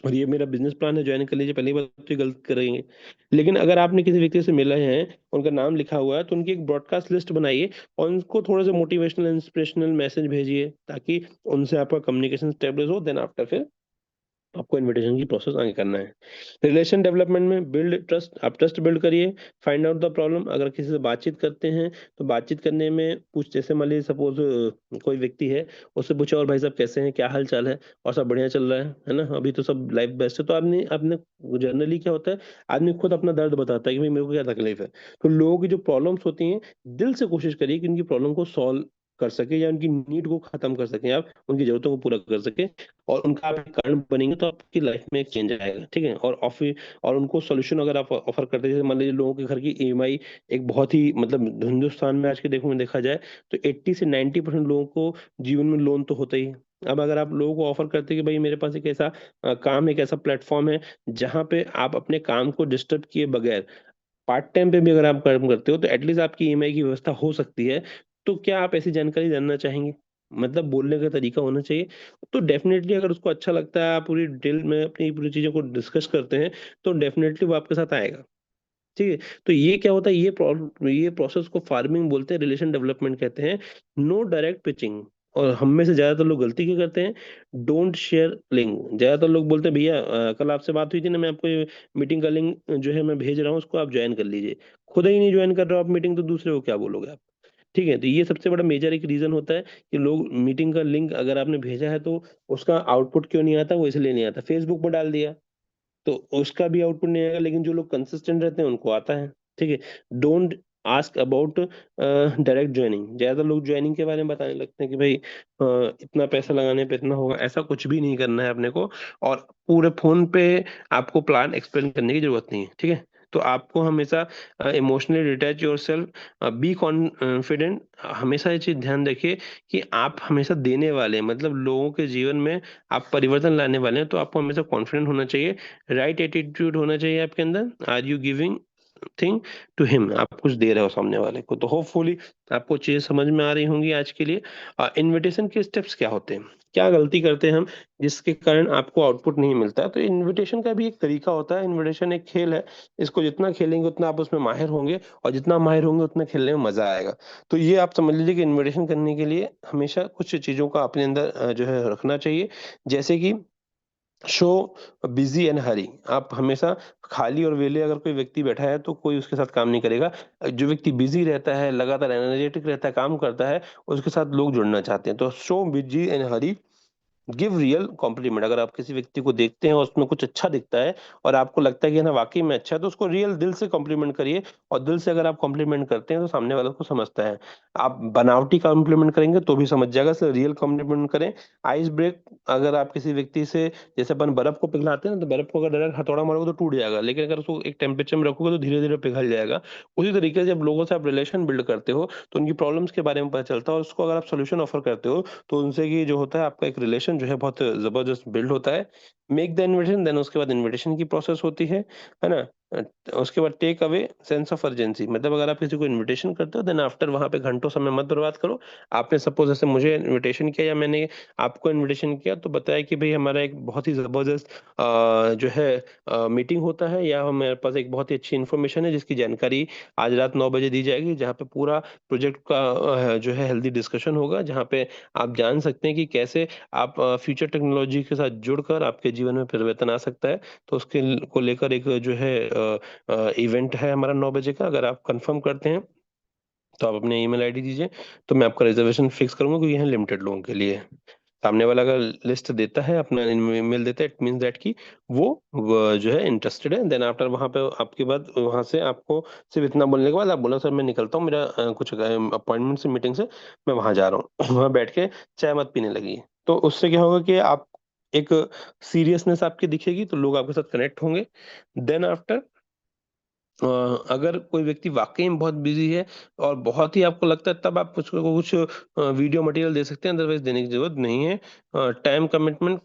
और ये मेरा बिजनेस प्लान है, ज्वाइन कर लीजिए। पहली बात तो ये गलत करेंगे। लेकिन अगर आपने किसी व्यक्ति से मिले हैं, उनका नाम लिखा हुआ है, तो उनकी एक ब्रॉडकास्ट लिस्ट बनाइए और उनको थोड़ा सा मोटिवेशनल इंस्पिरेशनल मैसेज भेजिए, ताकि उनसे आपका कम्युनिकेशन स्टेबल हो। देन आफ्टर फिर आपको इनविटेशन की प्रोसेस आगे करना है। रिलेशन डेवलपमेंट में बिल्ड ट्रस्ट, आप ट्रस्ट बिल्ड करिए। फाइंड आउट द प्रॉब्लम, अगर किसी से बातचीत करते हैं तो बातचीत करने में पूछ, जैसे मान लीजिए सपोज कोई व्यक्ति है, उससे पूछे और भाई साहब कैसे हैं, क्या हाल चाल है, और सब बढ़िया चल रहा है ना, अभी तो सब लाइफ बेस्ट है। तो आदमी अपने, जनरली क्या होता है, आदमी खुद अपना दर्द बताता है कि भाई मेरे को क्या तकलीफ है। तो लोगों की जो प्रॉब्लम्स होती हैं, दिल से कोशिश करिए कि उनकी प्रॉब्लम को सॉल्व कर सके या उनकी नीड को खत्म कर सकें, आप उनकी जरूरतों को पूरा कर सके, और उनका आप एक कारण बनेंगे तो आपकी लाइफ में एक चेंज आएगा। ठीक है, और ऑफिस और उनको सोल्यूशन अगर आप ऑफर करते हैं, जैसे मान लीजिए लोगों के घर की ईएमआई एक बहुत ही, मतलब हिंदुस्तान में आज के देखो में देखा जाए तो 80 से 90% लोगों को जीवन में लोन तो होता ही है। अब अगर आप लोगों को ऑफर करते हैं कि भाई मेरे पास एक ऐसा काम, एक ऐसा प्लेटफॉर्म है जहां पे आप अपने काम को डिस्टर्ब किए बगैर पार्ट टाइम पे भी अगर आप काम करते हो तो एटलीस्ट आपकी ईएमआई की व्यवस्था हो सकती है, तो क्या आप ऐसी जानकारी जानना चाहेंगे? मतलब बोलने का तरीका होना चाहिए। तो डेफिनेटली अगर उसको अच्छा लगता है, आप पूरी डिटेल में अपनी पूरी चीजों को डिस्कस करते हैं, तो डेफिनेटली वो आपके साथ आएगा। ठीक है, तो ये क्या होता है, ये प्रोसेस को फार्मिंग बोलते हैं, रिलेशन डेवलपमेंट कहते हैं। No direct pitching. और हम में से ज्यादातर लोग गलती क्या करते हैं, डोंट शेयर लिंक। ज्यादातर लोग बोलते हैं भैया कल आपसे बात हुई थी ना, मैं आपको मीटिंग का लिंक जो है मैं भेज रहा हूँ, उसको आप ज्वाइन कर लीजिए। खुद ही नहीं ज्वाइन कर रहे हो आप मीटिंग, तो दूसरे को क्या बोलोगे आप? ठीक है, तो ये सबसे बड़ा मेजर एक रीजन होता है कि लोग मीटिंग का लिंक अगर आपने भेजा है तो उसका आउटपुट क्यों नहीं आता, वो इसलिए नहीं आता। फेसबुक पर डाल दिया तो उसका भी आउटपुट नहीं आएगा, लेकिन जो लोग कंसिस्टेंट रहते हैं उनको आता है। ठीक है, don't ask about direct joining. ज्यादा लोग ज्वाइनिंग के बारे में बताने लगते हैं कि भाई इतना पैसा लगाने पे इतना होगा, ऐसा कुछ भी नहीं करना है अपने को। और पूरे फोन पे आपको प्लान एक्सप्लेन करने की जरूरत नहीं है। ठीक है, तो आपको हमेशा emotionally detach your self, be confident. हमेशा ये चीज ध्यान रखिए कि आप हमेशा देने वाले हैं, मतलब लोगों के जीवन में आप परिवर्तन लाने वाले हैं, तो आपको हमेशा कॉन्फिडेंट होना चाहिए। राइट एटीट्यूड होना चाहिए आपके अंदर। Are you giving thing to him, आप कुछ दे रहे हो सामने वाले को। तो होपफुली आपको चीजें समझ में आ रही होंगी आज के लिए। इनविटेशन के स्टेप्स क्या होते हैं, क्या गलती करते हैं हम जिसके कारण आपको आउटपुट नहीं मिलता है। तो इनविटेशन का भी एक तरीका होता है, इनविटेशन एक खेल है। इसको जितना खेलेंगे उतना आप उसमें माहिर होंगे, और जितना माहिर होंगे उतना खेलने में मजा आएगा। तो ये आप समझ लीजिए कि इनविटेशन करने के लिए हमेशा कुछ चीजों का अपने अंदर जो है रखना चाहिए। जैसे कि शो बिजी एंड हरी। आप हमेशा खाली और वेले अगर कोई व्यक्ति बैठा है तो कोई उसके साथ काम नहीं करेगा। जो व्यक्ति बिजी रहता है, लगातार एनर्जेटिक रहता है, काम करता है, उसके साथ लोग जुड़ना चाहते हैं। तो show busy and hurry, give real compliment. अगर आप किसी व्यक्ति को देखते हैं और उसमें कुछ अच्छा दिखता है और आपको लगता है कि ना वाकई में अच्छा है, तो उसको रियल दिल से कॉम्प्लीमेंट करिए। और दिल से अगर आप कॉम्प्लीमेंट करते हैं तो सामने वाला को समझता है। आप बनावटी कॉम्प्लीमेंट करेंगे तो भी समझ जाएगा, सिर्फ रियल कॉम्प्लीमेंट करें। आइस ब्रेक, अगर आप किसी व्यक्ति से, जैसे अपन बर्फ को पिघलाते हैं ना, तो बर्फ को अगर डायरेक्ट हथौड़ा मारोगे तो टूट जाएगा, लेकिन अगर उसको एक टेम्परेचर में रखोगे तो धीरे धीरे पिघल जाएगा। उसी तरीके से जब लोगों से आप रिलेशन बिल्ड करते हो तो उनकी प्रॉब्लम्स के बारे में पता चलता है, और उसको अगर आप सोल्यूशन ऑफर करते हो तो उनसे की जो होता है आपका एक रिलेशन जो है बहुत जबरदस्त बिल्ड होता है। मेक द इन्विटेशन, देन उसके बाद इन्विटेशन की प्रोसेस होती है ना। अ, उसके बाद take away sense of urgency, मतलब अगर आप किसी को इनविटेशन करते हो देन आफ्टर वहां पे घंटों समय मत बर्बाद करो। आपने सपोज जैसे मुझे इनविटेशन किया या मैंने आपको इनविटेशन किया, तो बताया कि भाई हमारा एक बहुत ही जबरदस्त जो है मीटिंग होता है, या हमारे पास एक बहुत ही अच्छी इन्फॉर्मेशन है जिसकी जानकारी आज रात 9 बजे दी जाएगी, जहाँ पे पूरा प्रोजेक्ट का जो है हेल्दी डिस्कशन होगा, जहाँ पे आप जान सकते हैं कि कैसे आप फ्यूचर टेक्नोलॉजी के साथ जुड़कर आपके जीवन में परिवर्तन आ सकता है। तो उसके को लेकर एक जो है इवेंट है हमारा 9 बजे का। अगर आप कंफर्म करते हैं तो आप अपने ईमेल आईडी दीजिए, तो मैं आपका रिजर्वेशन फिक्स करूंगा, क्योंकि यहाँ लिमिटेड लोगों के लिए है। सामने वाला अगर लिस्ट देता है, अपना ईमेल देता है, इट मीन्स दैट कि वो जो है इंटरेस्टेड है। देन आफ्टर वहां पे आपके बाद वहां से आपको सिर्फ इतना बोलने के बाद आप बोला सर मैं निकलता हूँ, मेरा कुछ अपॉइंटमेंट से, मीटिंग से मैं वहां जा रहा हूँ। वहां बैठ के चाय मत पीने लगी। तो उससे क्या होगा कि आप एक सीरियसनेस आपकी दिखेगी, तो लोग आपके साथ कनेक्ट होंगे। देन आफ्टर अगर कोई व्यक्ति वाकई में बहुत बिजी है और बहुत ही आपको लगता है, तब आप उसको कुछ वीडियो मटेरियल दे सकते हैं, अदरवाइज देने की जरूरत नहीं है। टाइम कमिटमेंट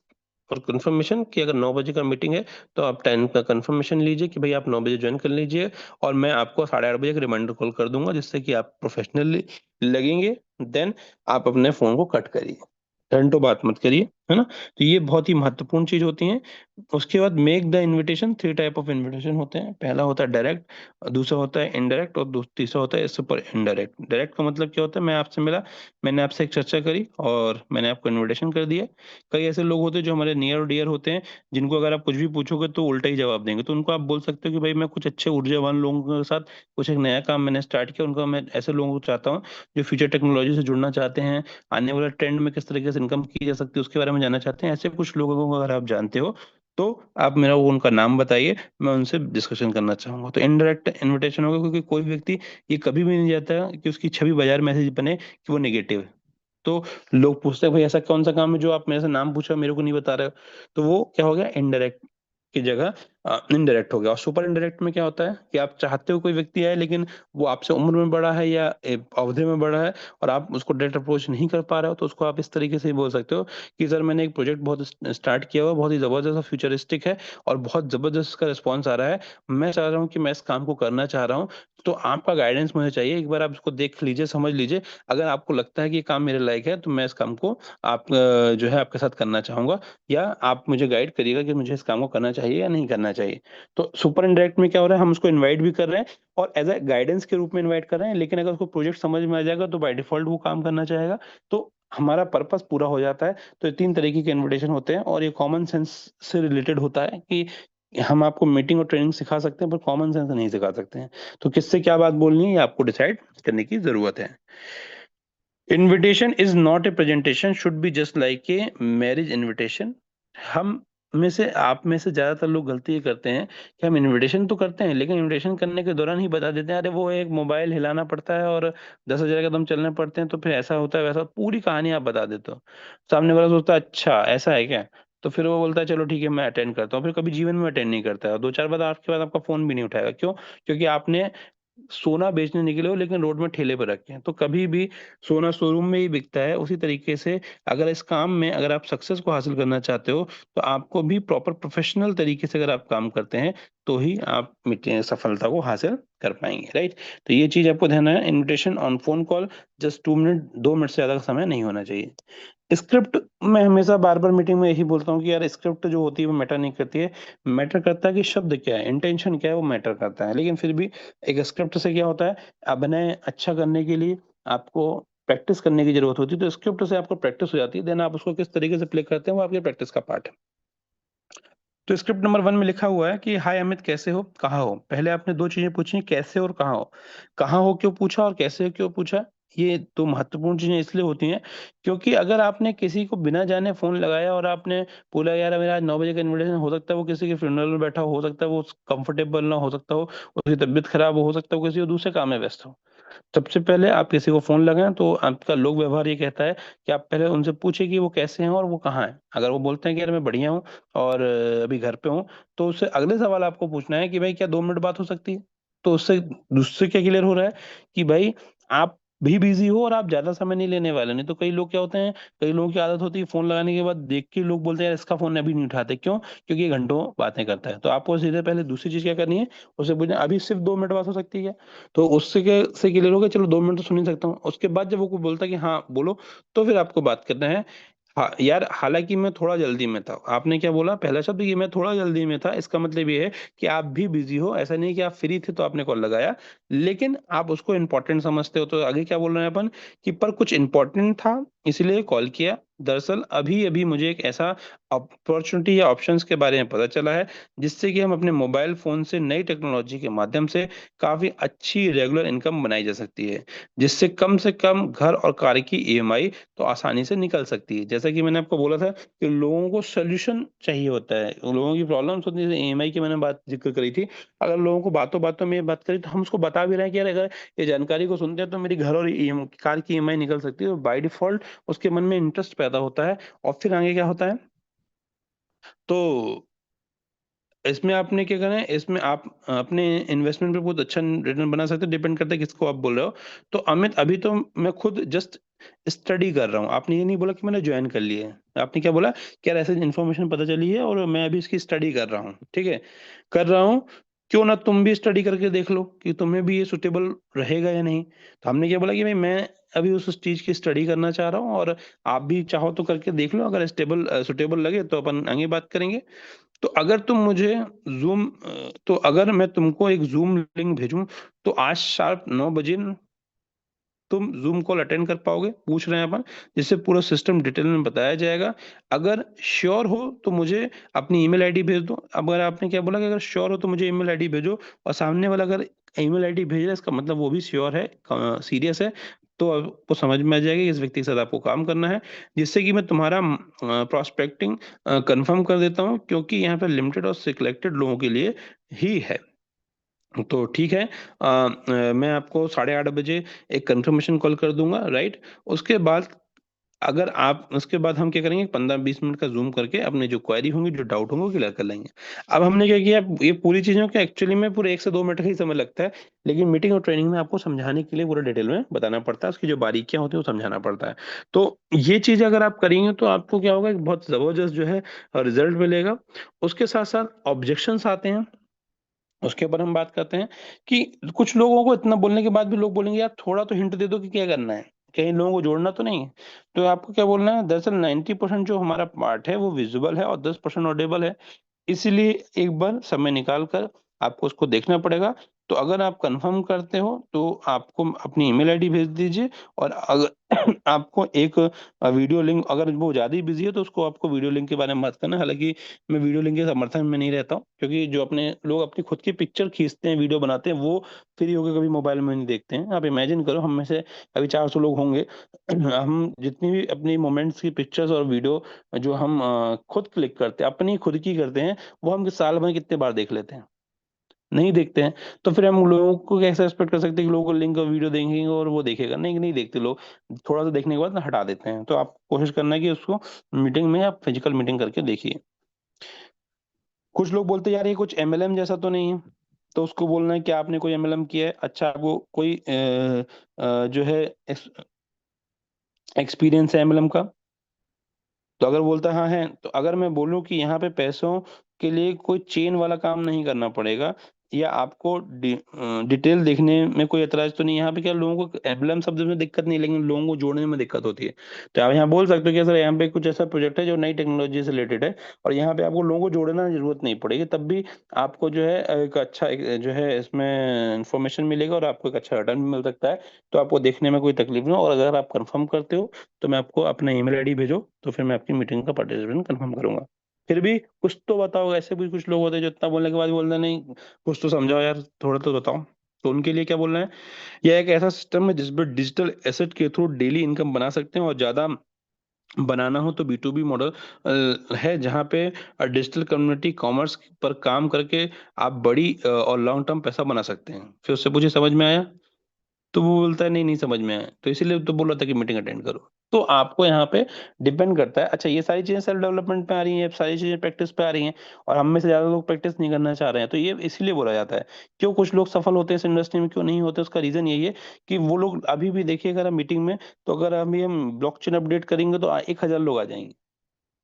और कंफर्मेशन कि अगर 9 बजे का मीटिंग है तो आप 10 का कंफर्मेशन लीजिए कि भाई आप 9 बजे ज्वाइन कर लीजिए, और मैं आपको 8:30 बजे एक रिमाइंडर कॉल कर दूंगा, जिससे कि आप प्रोफेशनली लगेंगे। देन आप अपने फोन को कट करिए, घंटों बात मत करिए, है ना। तो ये बहुत ही महत्वपूर्ण चीज होती है। उसके बाद make the invitation. 3 type of invitation होते हैं। पहला होता है डायरेक्ट, दूसरा होता है इनडायरेक्ट, और तीसरा होता है सुपर इनडायरेक्ट। डायरेक्ट का मतलब क्या होता है, मैं आपसे मिला, मैंने आपसे एक चर्चा करी और मैंने आपको इनविटेशन कर दिया। कई ऐसे लोग होते हैं जो हमारे नियर और डियर होते हैं, जिनको अगर आप कुछ भी पूछोगे तो उल्टा ही जवाब देंगे। तो उनको आप बोल सकते हो कि भाई मैं कुछ अच्छे ऊर्जावान लोगों के साथ कुछ एक नया काम मैंने स्टार्ट किया, उनका मैं ऐसे लोगों को चाहता हूँ जो फ्यूचर टेक्नोलॉजी से जुड़ना चाहते हैं, आने वाले ट्रेंड में किस तरीके से इनकम की जा सकती है उसके बारे में जानना चाहते हैं। ऐसे कुछ लोगों को अगर आप जानते हो तो आप मेरा वो उनका नाम बताइए, मैं उनसे डिस्कशन करना चाहूंगा। तो इनडायरेक्ट इनविटेशन होगा, क्योंकि कोई व्यक्ति ये कभी भी नहीं चाहता कि उसकी छवि बाजार में ऐसी बने कि वो नेगेटिव है। तो लोग पूछते हैं भाई ऐसा कौन सा काम है जो आप मेरे से नाम पूछा मेरे को नहीं बता रहे हो। तो वो क्या हो गया, इनडायरेक्ट की जगह इनडायरेक्ट हो गया। और सुपर इनडायरेक्ट में क्या होता है कि आप चाहते हो कोई व्यक्ति आए, लेकिन वो आपसे उम्र में बड़ा है या अवधि में बड़ा है, और आप उसको डायरेक्ट अप्रोच नहीं कर पा रहे हो, तो उसको आप इस तरीके से ही बोल सकते हो कि सर मैंने एक प्रोजेक्ट बहुत स्टार्ट किया हुआ, बहुत ही जबरदस्त और फ्यूचरिस्टिक है, और बहुत जबरदस्त इसका रिस्पॉन्स आ रहा है। मैं चाह रहा हूँ कि मैं इस काम को करना चाह रहा हूँ, तो आपका गाइडेंस मुझे चाहिए। एक बार आप इसको देख लीजिए, समझ लीजिए। अगर आपको लगता है कि ये काम मेरे लायक है, तो मैं इस काम को आप जो है आपके साथ करना चाहूंगा, या आप मुझे गाइड करिएगा कि मुझे इस काम को करना चाहिए या नहीं करना चाहिए। तो सुपर इनडायरेक्ट में क्या हो रहा है, हम उसको इनवाइट भी कर रहे हैं और एज अ गाइडेंस के रूप में इनवाइट कर रहे हैं, लेकिन अगर उसको प्रोजेक्ट समझ में आ जाएगा तो बाय डिफॉल्ट वो काम करना चाहेगा। तो हमारा पर्पस पूरा हो जाता है। तो ये 3 तरीके के इनविटेशन होते हैं, और ये कॉमन सेंस से रिलेटेड होता है कि हम आपको मीटिंग और ट्रेनिंग सिखा सकते हैं पर कॉमन सेंस नहीं सिखा सकते हैं। तो किससे क्या बात बोलनी है ये आपको डिसाइड करने की जरूरत है। Invitation is not a presentation should be just like a marriage invitation. हम में से आप में से ज्यादातर लोग गलती ये करते हैं कि हम इनविटेशन तो करते हैं लेकिन इनविटेशन करने के दौरान ही बता देते हैं अरे वो एक मोबाइल हिलाना पड़ता है और 10,000 कदम चलने पड़ते हैं तो फिर ऐसा होता है वैसा पूरी कहानी आप बता देते हो। सामने वाला सोचता है अच्छा ऐसा है क्या, तो फिर वो बोलता है चलो ठीक है मैं अटेंड करता हूँ, फिर कभी जीवन में अटेंड नहीं करता है और 2-4 बार आपके बाद आपका फोन भी नहीं उठाएगा। क्यों? क्योंकि आपने सोना बेचने निकले हो लेकिन रोड में ठेले पर रखे हैं। तो कभी भी सोना शोरूम में ही बिकता है। उसी तरीके से अगर इस काम में अगर आप सक्सेस को हासिल करना चाहते हो तो आपको भी प्रॉपर प्रोफेशनल तरीके से अगर आप काम करते हैं तो ही आप सफलता को हासिल कर पाएंगे, राइट। तो ये चीज आपको ध्यान है, invitation on phone call just 2 minute, 2 minute से ज्यादा का समय नहीं होना चाहिए। स्क्रिप्ट, मैं हमेशा बार बार मीटिंग में यही बोलता हूँ कि यार स्क्रिप्ट जो होती है वो मैटर नहीं करती है, मैटर करता है कि शब्द क्या है, इंटेंशन क्या है, वो मैटर करता है। लेकिन फिर भी एक स्क्रिप्ट से क्या होता है, अभिनय अच्छा करने के लिए आपको प्रैक्टिस करने की जरूरत होती है। तो स्क्रिप्ट से आपको प्रैक्टिस हो जाती है, देन आप उसको किस तरीके से प्ले करते हैं वो आपकी प्रैक्टिस का पार्ट है। तो स्क्रिप्ट नंबर 1 में लिखा हुआ है कि हाय अमित कैसे हो, कहाँ हो। पहले आपने दो चीजें पूछी, कैसे और कहाँ हो। कहाँ हो क्यों पूछा और कैसे हो क्यों पूछा, ये दो महत्वपूर्ण चीजें इसलिए होती हैं क्योंकि अगर आपने किसी को बिना जाने फोन लगाया और आपने बोला यार मेरा आज 9 बजे का इन्विटेशन, हो सकता है वो किसी के फ्यूनरल में बैठा हो सकता है वो कंफर्टेबल ना हो सकता हो, उसकी तबीयत खराब हो सकता है वो किसी और दूसरे काम में व्यस्त हो। सबसे पहले आप किसी को फोन लगाएं तो आपका लोक व्यवहार ये कहता है कि आप पहले उनसे पूछे कि वो कैसे हैं और वो कहाँ हैं। अगर वो बोलते हैं कि यार मैं बढ़िया हूँ और अभी घर पे हूँ, तो उससे अगले सवाल आपको पूछना है कि भाई क्या 2 मिनट बात हो सकती है। तो उससे दूसरे क्या क्लियर हो रहा है कि भाई आप भी बिजी हो और आप ज्यादा समय नहीं लेने वाले। नहीं तो कई लोग क्या होते हैं, कई लोगों की आदत होती है फोन लगाने के बाद देख के लोग बोलते हैं यार इसका फोन अभी नहीं उठाते, क्यों? क्योंकि ये घंटों बातें करता है। तो आपको सीधे पहले दूसरी चीज क्या करनी है, उससे पूछना अभी सिर्फ 2 मिनट बात हो सकती है। तो उससे क्या से क्लियर हो गया, चलो 2 मिनट तो सुन ही सकता हूँ। उसके बाद जब वो कोई बोलता है कि हाँ बोलो, तो फिर आपको बात करना है। हाँ यार हालांकि मैं थोड़ा जल्दी में था। आपने क्या बोला पहला शब्द, ये मैं थोड़ा जल्दी में था, इसका मतलब ये है कि आप भी बिजी हो। ऐसा नहीं कि आप फ्री थे तो आपने कॉल लगाया, लेकिन आप उसको इंपॉर्टेंट समझते हो। तो आगे क्या बोल रहे हैं अपन कि पर कुछ इंपॉर्टेंट था इसलिए कॉल किया। दरअसल अभी अभी मुझे एक ऐसा अपॉर्चुनिटी या ऑप्शंस के बारे में पता चला है जिससे कि हम अपने मोबाइल फोन से नई टेक्नोलॉजी के माध्यम से काफी अच्छी रेगुलर इनकम बनाई जा सकती है, जिससे कम से कम घर और कार की ईएमआई तो आसानी से निकल सकती है। जैसा कि मैंने आपको बोला था कि लोगों को सोल्यूशन चाहिए होता है, लोगों की प्रॉब्लम्स होती है। ईएमआई की मैंने बात जिक्र करी थी। अगर लोगों को बातों बातों में ये बात करी तो हम उसको बता भी रहे हैं कि यार अगर ये जानकारी को सुनते हैं तो मेरी घर और कार की ईएमआई निकल सकती है। तो बाय डिफॉल्ट उसके मन में इंटरेस्ट पैदा होता है। और फिर आगे क्या होता है, तो इसमें आपने क्या करना है, इसमें आप अपने इन्वेस्टमेंट पे बहुत अच्छा रिटर्न बना सकते हैं। डिपेंड करता है किसको आप बोल रहे हो। तो अमित अभी तो मैं खुद जस्ट स्टडी कर रहा हूँ। आपने ये नहीं बोला कि मैंने ज्वाइन कर लिया है, आपने क्या बोला कि यार ऐसे इन्फॉर्मेशन पता चली है और मैं अभी इसकी स्टडी कर रहा हूँ। ठीक है, कर रहा हूँ। क्यों ना तुम भी स्टडी करके देख लो कि तुम्हें भी ये सुटेबल रहेगा या नहीं। तो हमने क्या बोला कि भाई मैं अभी उस चीज की स्टडी करना चाह रहा हूँ और आप भी चाहो तो करके देख लो, अगर स्टेबल सुटेबल लगे तो अपन आगे बात करेंगे। तो अगर तुम मुझे जूम तो अगर मैं तुमको एक जूम लिंक भेजूं तो आज शार्प 9 बजे तुम जूम कॉल अटेंड कर पाओगे, पूछ रहे हैं अपन, जिससे पूरा सिस्टम डिटेल में बताया जाएगा। अगर श्योर हो तो मुझे अपनी ईमेल आईडी भेज दो। अब अगर आपने क्या बोला कि अगर श्योर हो तो मुझे ईमेल आईडी भेजो, और सामने वाला अगर ईमेल आईडी भेज रहा है इसका मतलब वो भी श्योर है, सीरियस है। तो आपको समझ में आ जाएगा कि इस व्यक्ति के साथ आपको काम करना है। जिससे कि मैं तुम्हारा प्रोस्पेक्टिंग कंफर्म कर देता हूँ, क्योंकि यहाँ पे लिमिटेड और सिलेक्टेड लोगों के लिए ही है। तो ठीक है, मैं आपको 8:30 बजे एक कंफर्मेशन कॉल कर दूंगा, राइट। उसके बाद अगर आप उसके बाद हम क्या करेंगे, 15-20 मिनट का जूम करके अपने जो क्वेरी होंगी, जो डाउट होंगे वो क्लियर कर लेंगे। अब हमने क्या किया, ये पूरी चीजों का एक्चुअली में पूरे 1 से 2 मिनट का ही समय लगता है, लेकिन मीटिंग और ट्रेनिंग में आपको समझाने के लिए पूरा डिटेल में बताना पड़ता है, उसकी जो बारीकियां होती है वो समझाना पड़ता है। तो ये चीज अगर आप करेंगे तो आपको क्या होगा, एक बहुत जबरदस्त जो है रिजल्ट मिलेगा। उसके साथ साथ ऑब्जेक्शंस आते हैं, उसके ऊपर हम बात करते हैं कि कुछ लोगों को इतना बोलने के बाद भी लोग बोलेंगे यार थोड़ा तो हिंट दे दो कि क्या करना है, कहीं लोगों को जोड़ना तो नहीं है। तो आपको क्या बोलना है, दरअसल 90% जो हमारा पार्ट है वो विजुअल है और 10% ऑडिबल है। इसीलिए एक बार समय निकाल कर आपको उसको देखना पड़ेगा। तो अगर आप कंफर्म करते हो तो आपको अपनी ईमेल आईडी भेज दीजिए, और अगर आपको एक वीडियो लिंक, अगर वो ज़्यादा ही बिजी है तो उसको आपको वीडियो लिंक के बारे में बात करना। हालांकि मैं वीडियो लिंक के समर्थन में नहीं रहता हूँ, क्योंकि जो अपने लोग अपनी खुद की पिक्चर खींचते हैं, वीडियो बनाते हैं, वो फ्री होकर कभी मोबाइल में नहीं देखते हैं। आप इमेजिन करो, हम में से अभी 400 लोग होंगे, हम जितनी भी अपनी मोमेंट्स की पिक्चर्स और वीडियो जो हम खुद क्लिक करते हैं, अपनी खुद की करते हैं, वो हम साल भर कितने बार देख लेते हैं? नहीं देखते हैं। तो फिर हम लोगों को कैसे एक्सपेक्ट कर सकते हैं कि लोगों को लिंक और वीडियो देखेंगे और वो देखेगा? नहीं, नहीं देखते लोग। थोड़ा सा देखने के बाद ना हटा देते हैं। तो आप कोशिश करना है कि उसको मीटिंग में आप फिजिकल मीटिंग करके देखिए। कुछ लोग बोलते हैं यार ये कुछ एमएलएम जैसा तो नहीं है? तो उसको बोलना है कि आपने कोई एमएलएम किया है? अच्छा, आपको कोई जो है एक्सपीरियंस है एमएलएम का? तो अगर बोलता है हाँ है, तो अगर मैं बोलूं कि यहाँ पे पैसों के लिए कोई चेन वाला काम नहीं करना पड़ेगा, या आपको डिटेल देखने में कोई एतराज तो नहीं? यहाँ पे क्या लोगों को एम्बलम शब्द में दिक्कत नहीं, लेकिन लोगों को जोड़ने में दिक्कत होती है। तो आप यहाँ बोल सकते हो कि सर यहाँ पे कुछ ऐसा प्रोजेक्ट है जो नई टेक्नोलॉजी से रिलेटेड है, और यहाँ पे आपको लोगों को जोड़ना की जरूरत नहीं पड़ेगी, तब भी आपको जो है एक अच्छा जो है इसमें इंफॉर्मेशन मिलेगा, और आपको एक अच्छा रिटर्न भी मिल सकता है। तो आपको देखने में कोई तकलीफ ना हो, और अगर आप कंफर्म करते हो तो मैं आपको अपना ईमेल आईडी भेजो, तो फिर मैं आपकी मीटिंग का पार्टिसिपेंट कंफर्म करूंगा। फिर भी कुछ तो बताओ। ऐसे भी कुछ लोग होते हैं जो इतना बोलने के बाद बोलते हैं नहीं, कुछ तो समझाओ यार, थोड़ा तो बताओ। तो उनके लिए क्या बोलना है? यह एक ऐसा सिस्टम है जिसमें डिजिटल एसेट के थ्रू डेली इनकम बना सकते हैं, और ज्यादा बनाना हो तो B2B मॉडल है, जहाँ पे डिजिटल कम्युनिटी कॉमर्स पर काम करके आप बड़ी और लॉन्ग टर्म पैसा बना सकते हैं। फिर उससे पूछे समझ में आया? तो वो बोलता है नहीं, नहीं समझ में आया। तो इसीलिए तो बोल रहा था कि मीटिंग अटेंड करो। तो आपको यहाँ पे डिपेंड करता है। अच्छा, ये सारी चीजें सेल्फ डेवलपमेंट पे आ रही हैं, सारी चीजें प्रैक्टिस पे आ रही हैं, और हम में से ज्यादा लोग प्रैक्टिस नहीं करना चाह रहे हैं। तो ये इसीलिए बोला जाता है। क्यों कुछ लोग सफल होते हैं इस इंडस्ट्री में, क्यों नहीं होते? उसका रीजन यही है कि वो लोग अभी भी देखिए, अगर हम मीटिंग में, तो अगर अभी हम ब्लॉकचेन अपडेट करेंगे तो 1,000 लोग आ जाएंगे।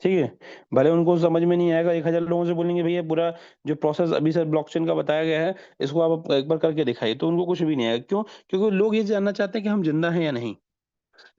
ठीक है, भले उनको समझ में नहीं आएगा, 1,000 लोगों से बोलेंगे भैया पूरा जो प्रोसेस अभी सर ब्लॉकचेन का बताया गया है, इसको आप एक बार करके दिखाइए, तो उनको कुछ भी नहीं आएगा। क्यों? क्योंकि लोग ये जानना चाहते हैं कि हम जिंदा हैं या नहीं।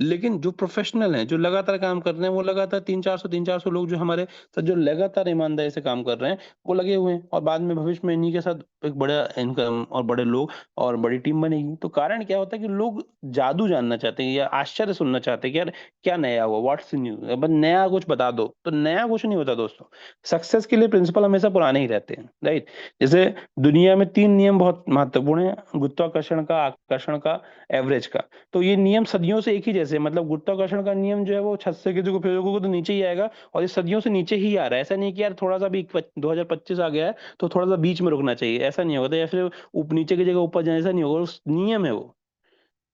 लेकिन जो प्रोफेशनल हैं, जो लगातार काम कर रहे हैं, वो लगातार 300-400 लोग जो हमारे साथ जो लगातार ईमानदारी से काम कर रहे हैं, वो लगे हुए हैं, और बाद में भविष्य में इन्हीं के साथ एक बड़ा इनकम और बड़े लोग और बड़ी टीम बनेगी। तो कारण क्या होता है कि लोग जादू जानना चाहते हैं, या आश्चर्य सुनना चाहते हैं कि यार क्या नया हुआ, व्हाट्स न्यू, बस नया कुछ बता दो। तो नया कुछ नहीं होता दोस्तों। सक्सेस के लिए प्रिंसिपल हमेशा पुराने ही रहते हैं, राइट? जैसे दुनिया में 3 नियम बहुत महत्वपूर्ण है: गुरुत्वाकर्षण का, आकर्षण का, एवरेज का। तो ये नियम सदियों से एक ही जैसे हैं। मतलब गुरुत्वाकर्षण का नियम जो है वो छत से किसी को फेंकोगे तो नीचे ही आएगा, और ये सदियों से नीचे ही आ रहा है। ऐसा नहीं कि यार थोड़ा सा भी 2025 आ गया है तो थोड़ा सा बीच में रुकना चाहिए, ऐसा नहीं होगा। या फिर नीचे की जगह ऊपर जाए, ऐसा नहीं होगा। उस नियम है वो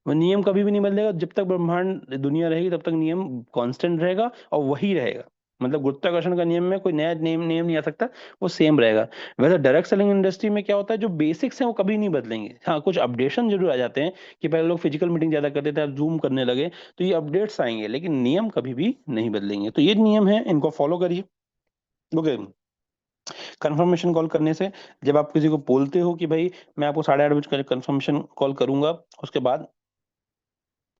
नियम कभी भी नहीं बदलेगा। जब तक ब्रह्मांड दुनिया रहेगी तब तक नियम कांस्टेंट रहेगा, और वही रहेगा। मतलब गुरुत्वाकर्षण का नियम में कोई नया नियम नियम नहीं आ सकता, वो सेम रहेगा। वैसे डायरेक्ट सेलिंग इंडस्ट्री में क्या होता है, जो बेसिक्स हैं वो कभी नहीं बदलेंगे। हाँ, कुछ अपडेशन जरूर आ जाते हैं, कि पहले लोग फिजिकल मीटिंग ज्यादा करते थे, अब जूम करने लगे, तो ये अपडेट्स आएंगे, लेकिन नियम कभी भी नहीं बदलेंगे। तो ये नियम है, इनको फॉलो करिए। ओके। कंफर्मेशन कॉल करने से, जब आप किसी को बोलते हो कि भाई मैं आपको 8:30 बजे कंफर्मेशन कॉल करूंगा, उसके बाद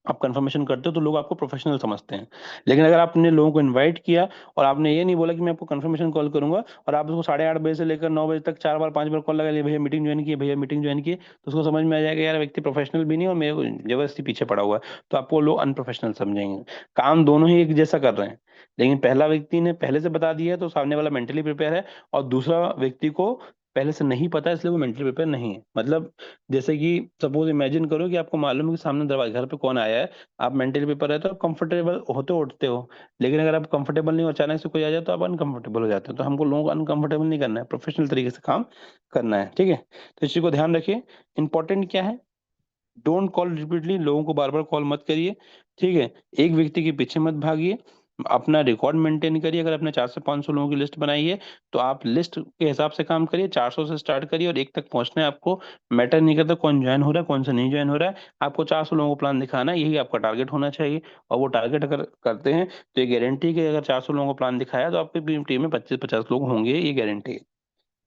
आप कंफर्मेशन करते हो, तो लोग आपको प्रोफेशनल समझते हैं। लेकिन अगर आपने लोगों को इनवाइट किया, और आपने ये नहीं बोला कि मैं आपको कंफर्मेशन कॉल करूंगा, और आप उसको 8:30 बजे से लेकर 9 बजे तक 4 बार 5 बार कॉल लगा लिया, भैया मीटिंग ज्वाइन की, भैया मीटिंग ज्वाइन की, तो उसको समझ में आ जाएगा यार व्यक्ति प्रोफेशनल भी नहीं और मेरे को जबरदस्ती पीछे पड़ा हुआ है। तो आपको लोग अनप्रोफेशनल समझेंगे। काम दोनों ही एक जैसा कर रहे हैं, लेकिन पहला व्यक्ति ने पहले से बता दिया है तो सामने वाला मेंटली प्रिपेयर है, और दूसरा व्यक्ति को पहले से नहीं पता है, इसलिए वो मेंटली प्रिपेयर नहीं है। मतलब जैसे कि सपोज इमेजिन करो कि आपको मालूम है कि सामने दरवाजे घर पे कौन आया है, आप मेंटली प्रिपेयर रहते हो, कंफर्टेबल होते उठते हो। लेकिन अगर आप कंफर्टेबल नहीं हो, अचानक से कोई आ जाए, तो आप अनकंफर्टेबल हो जाते हो। तो हमको लोगों को अनकंफर्टेबल नहीं करना है, प्रोफेशनल तरीके से काम करना है। ठीक है, तो इस चीज को ध्यान रखिए। इंपॉर्टेंट क्या है? डोंट कॉल रिपीटली, लोगों को बार बार कॉल मत करिए। ठीक है, एक व्यक्ति के पीछे मत भागिए। अपना रिकॉर्ड मेंटेन करिए। अगर आपने 400-500 लोगों की लिस्ट बनाई है, तो आप लिस्ट के हिसाब से काम करिए। 400 से स्टार्ट करिए और 1 तक पहुंचना है आपको। मैटर नहीं करता कौन ज्वाइन हो रहा है, कौन सा नहीं ज्वाइन हो रहा है, आपको 400 लोगों को प्लान दिखाना है, यही आपका टारगेट होना चाहिए। और वो टारगेट अगर करते हैं, तो ये गारंटी कि अगर 400 लोगों को प्लान दिखाया, तो आपकी टीम में 25-50 लोग होंगे, ये गारंटी है।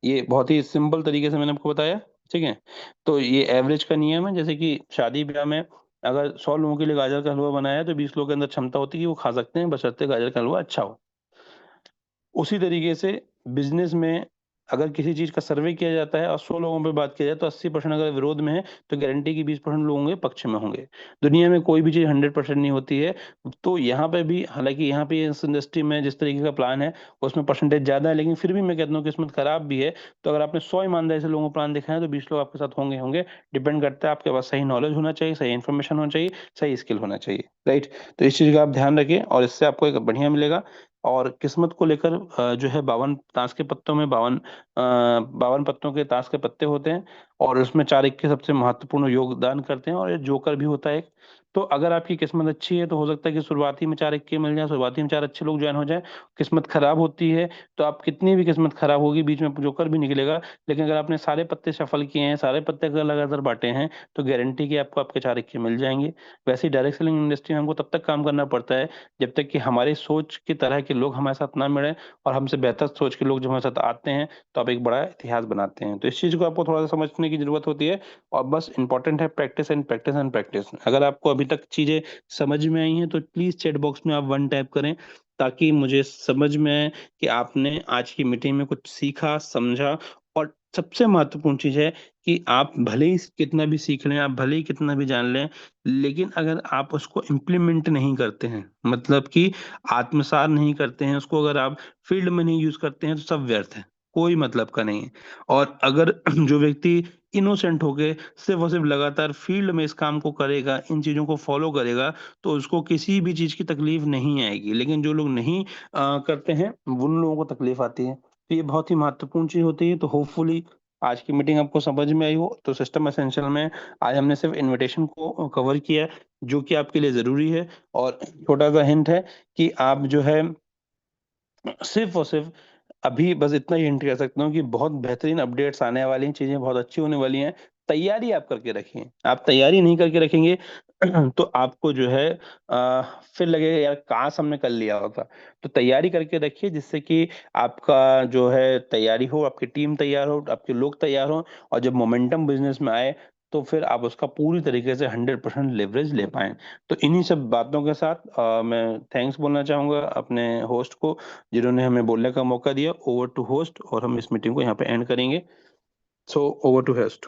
ये बहुत ही सिंपल तरीके से मैंने आपको बताया। ठीक है, तो ये एवरेज का नियम है। जैसे कि शादी ब्याह में अगर 100 लोगों के लिए गाजर का हलवा बनाया है, तो 20 लोगों के अंदर क्षमता होती है कि वो खा सकते हैं, बशर्ते गाजर का हलवा अच्छा हो। उसी तरीके से बिजनेस में अगर किसी चीज का सर्वे किया जाता है और 100 लोगों पे बात किया जाए तो 80% अगर विरोध में है तो गारंटी की 20% लोगों के पक्ष में होंगे। दुनिया में कोई भी चीज 100% नहीं होती है। तो यहाँ पे भी, हालांकि यहाँ पे इस इंडस्ट्री में जिस तरीके का प्लान है उसमें परसेंटेज ज्यादा है, लेकिन फिर भी मैं कहता हूँ किस्मत खराब भी है। तो अगर आपने 100 ईमानदारी से लोगों को प्लान दिखाया है तो 20 लोग आपके साथ होंगे होंगे। डिपेंड करता है, आपके पास सही नॉलेज होना चाहिए, सही इन्फॉर्मेशन होना चाहिए, सही स्किल होना चाहिए, राइट। तो इस चीज का आप ध्यान रखें और इससे आपको एक बढ़िया मिलेगा। और किस्मत को लेकर जो है 52 ताश के पत्तों में 52 पत्तों के ताश के पत्ते होते हैं और उसमें 4 इक्के सबसे महत्वपूर्ण योगदान करते हैं और ये जोकर भी होता है एक। तो अगर आपकी किस्मत अच्छी है तो हो सकता है कि शुरुआती में 4 इक्के मिल जाए, शुरुआती में 4 अच्छे लोग ज्वाइन हो जाए। किस्मत खराब होती है तो आप कितनी भी किस्मत खराब होगी बीच में जोकर भी निकलेगा। लेकिन अगर आपने सारे पत्ते शफल किए हैं, सारे पत्ते अगर लगातार बांटे हैं, तो गारंटी कि आपको आपके 4 इक्के मिल जाएंगे। वैसे ही डायरेक्ट सेलिंग इंडस्ट्री में हमको तब तक काम करना पड़ता है जब तक कि हमारी सोच की तरह के लोग हमारे साथ ना मिले, और हमसे बेहतर सोच के लोग जब हमारे साथ आते हैं तो आप एक बड़ा इतिहास बनाते हैं। तो इस चीज को आपको थोड़ा सा समझने की जरूरत होती है। और बस इंपॉर्टेंट है practice and practice and practice. अगर आपको अभी तक चीजें समझ में आई हैं तो प्लीज चैट बॉक्स में आप 1 टाइप करें, ताकि मुझे समझ में आए कि आपने आज की मीटिंग में कुछ सीखा, समझा। और सबसे महत्वपूर्ण चीज है कि आप भले ही कितना भी सीख लें, आप भले ही कितना भी जान लें, लेकिन अगर आप उसको इम्प्लीमेंट नहीं करते हैं, मतलब कि आत्मसात नहीं करते हैं उसको, अगर आप फील्ड में नहीं यूज करते हैं, तो सब व्यर्थ है, कोई मतलब का नहीं है। और अगर जो व्यक्ति इनोसेंट होके सिर्फ और सिर्फ लगातार फील्ड में इस काम को करेगा, इन चीजों को फॉलो करेगा, तो उसको किसी भी चीज की तकलीफ नहीं आएगी। लेकिन जो लोग नहीं करते हैं उन लोगों को तकलीफ आती है। तो ये बहुत ही महत्वपूर्ण चीज होती है। तो होपफुली आज की मीटिंग आपको समझ में आई हो। तो सिस्टम एसेंशियल में आज हमने सिर्फ इनविटेशन को कवर किया, जो कि आपके लिए जरूरी है। और छोटा सा हिंट है कि आप जो है सिर्फ और सिर्फ अभी बस इतना ही हिंट कर सकता हूँ कि बहुत बेहतरीन अपडेट्स आने वाली हैं, चीजें बहुत अच्छी होने वाली हैं। तैयारी आप करके रखिए। आप तैयारी नहीं करके रखेंगे तो आपको जो है फिर लगेगा यार काश हमने कर लिया होता। तो तैयारी करके रखिए जिससे कि आपका जो है तैयारी हो, आपकी टीम तैयार हो, आपके लोग तैयार हो, और जब मोमेंटम बिजनेस में आए तो फिर आप उसका पूरी तरीके से 100% लेवरेज ले पाएं। तो इन्हीं सब बातों के साथ मैं थैंक्स बोलना चाहूंगा अपने होस्ट को, जिन्होंने हमें बोलने का मौका दिया। ओवर टू होस्ट, और हम इस मीटिंग को यहाँ पे एंड करेंगे। So over to host.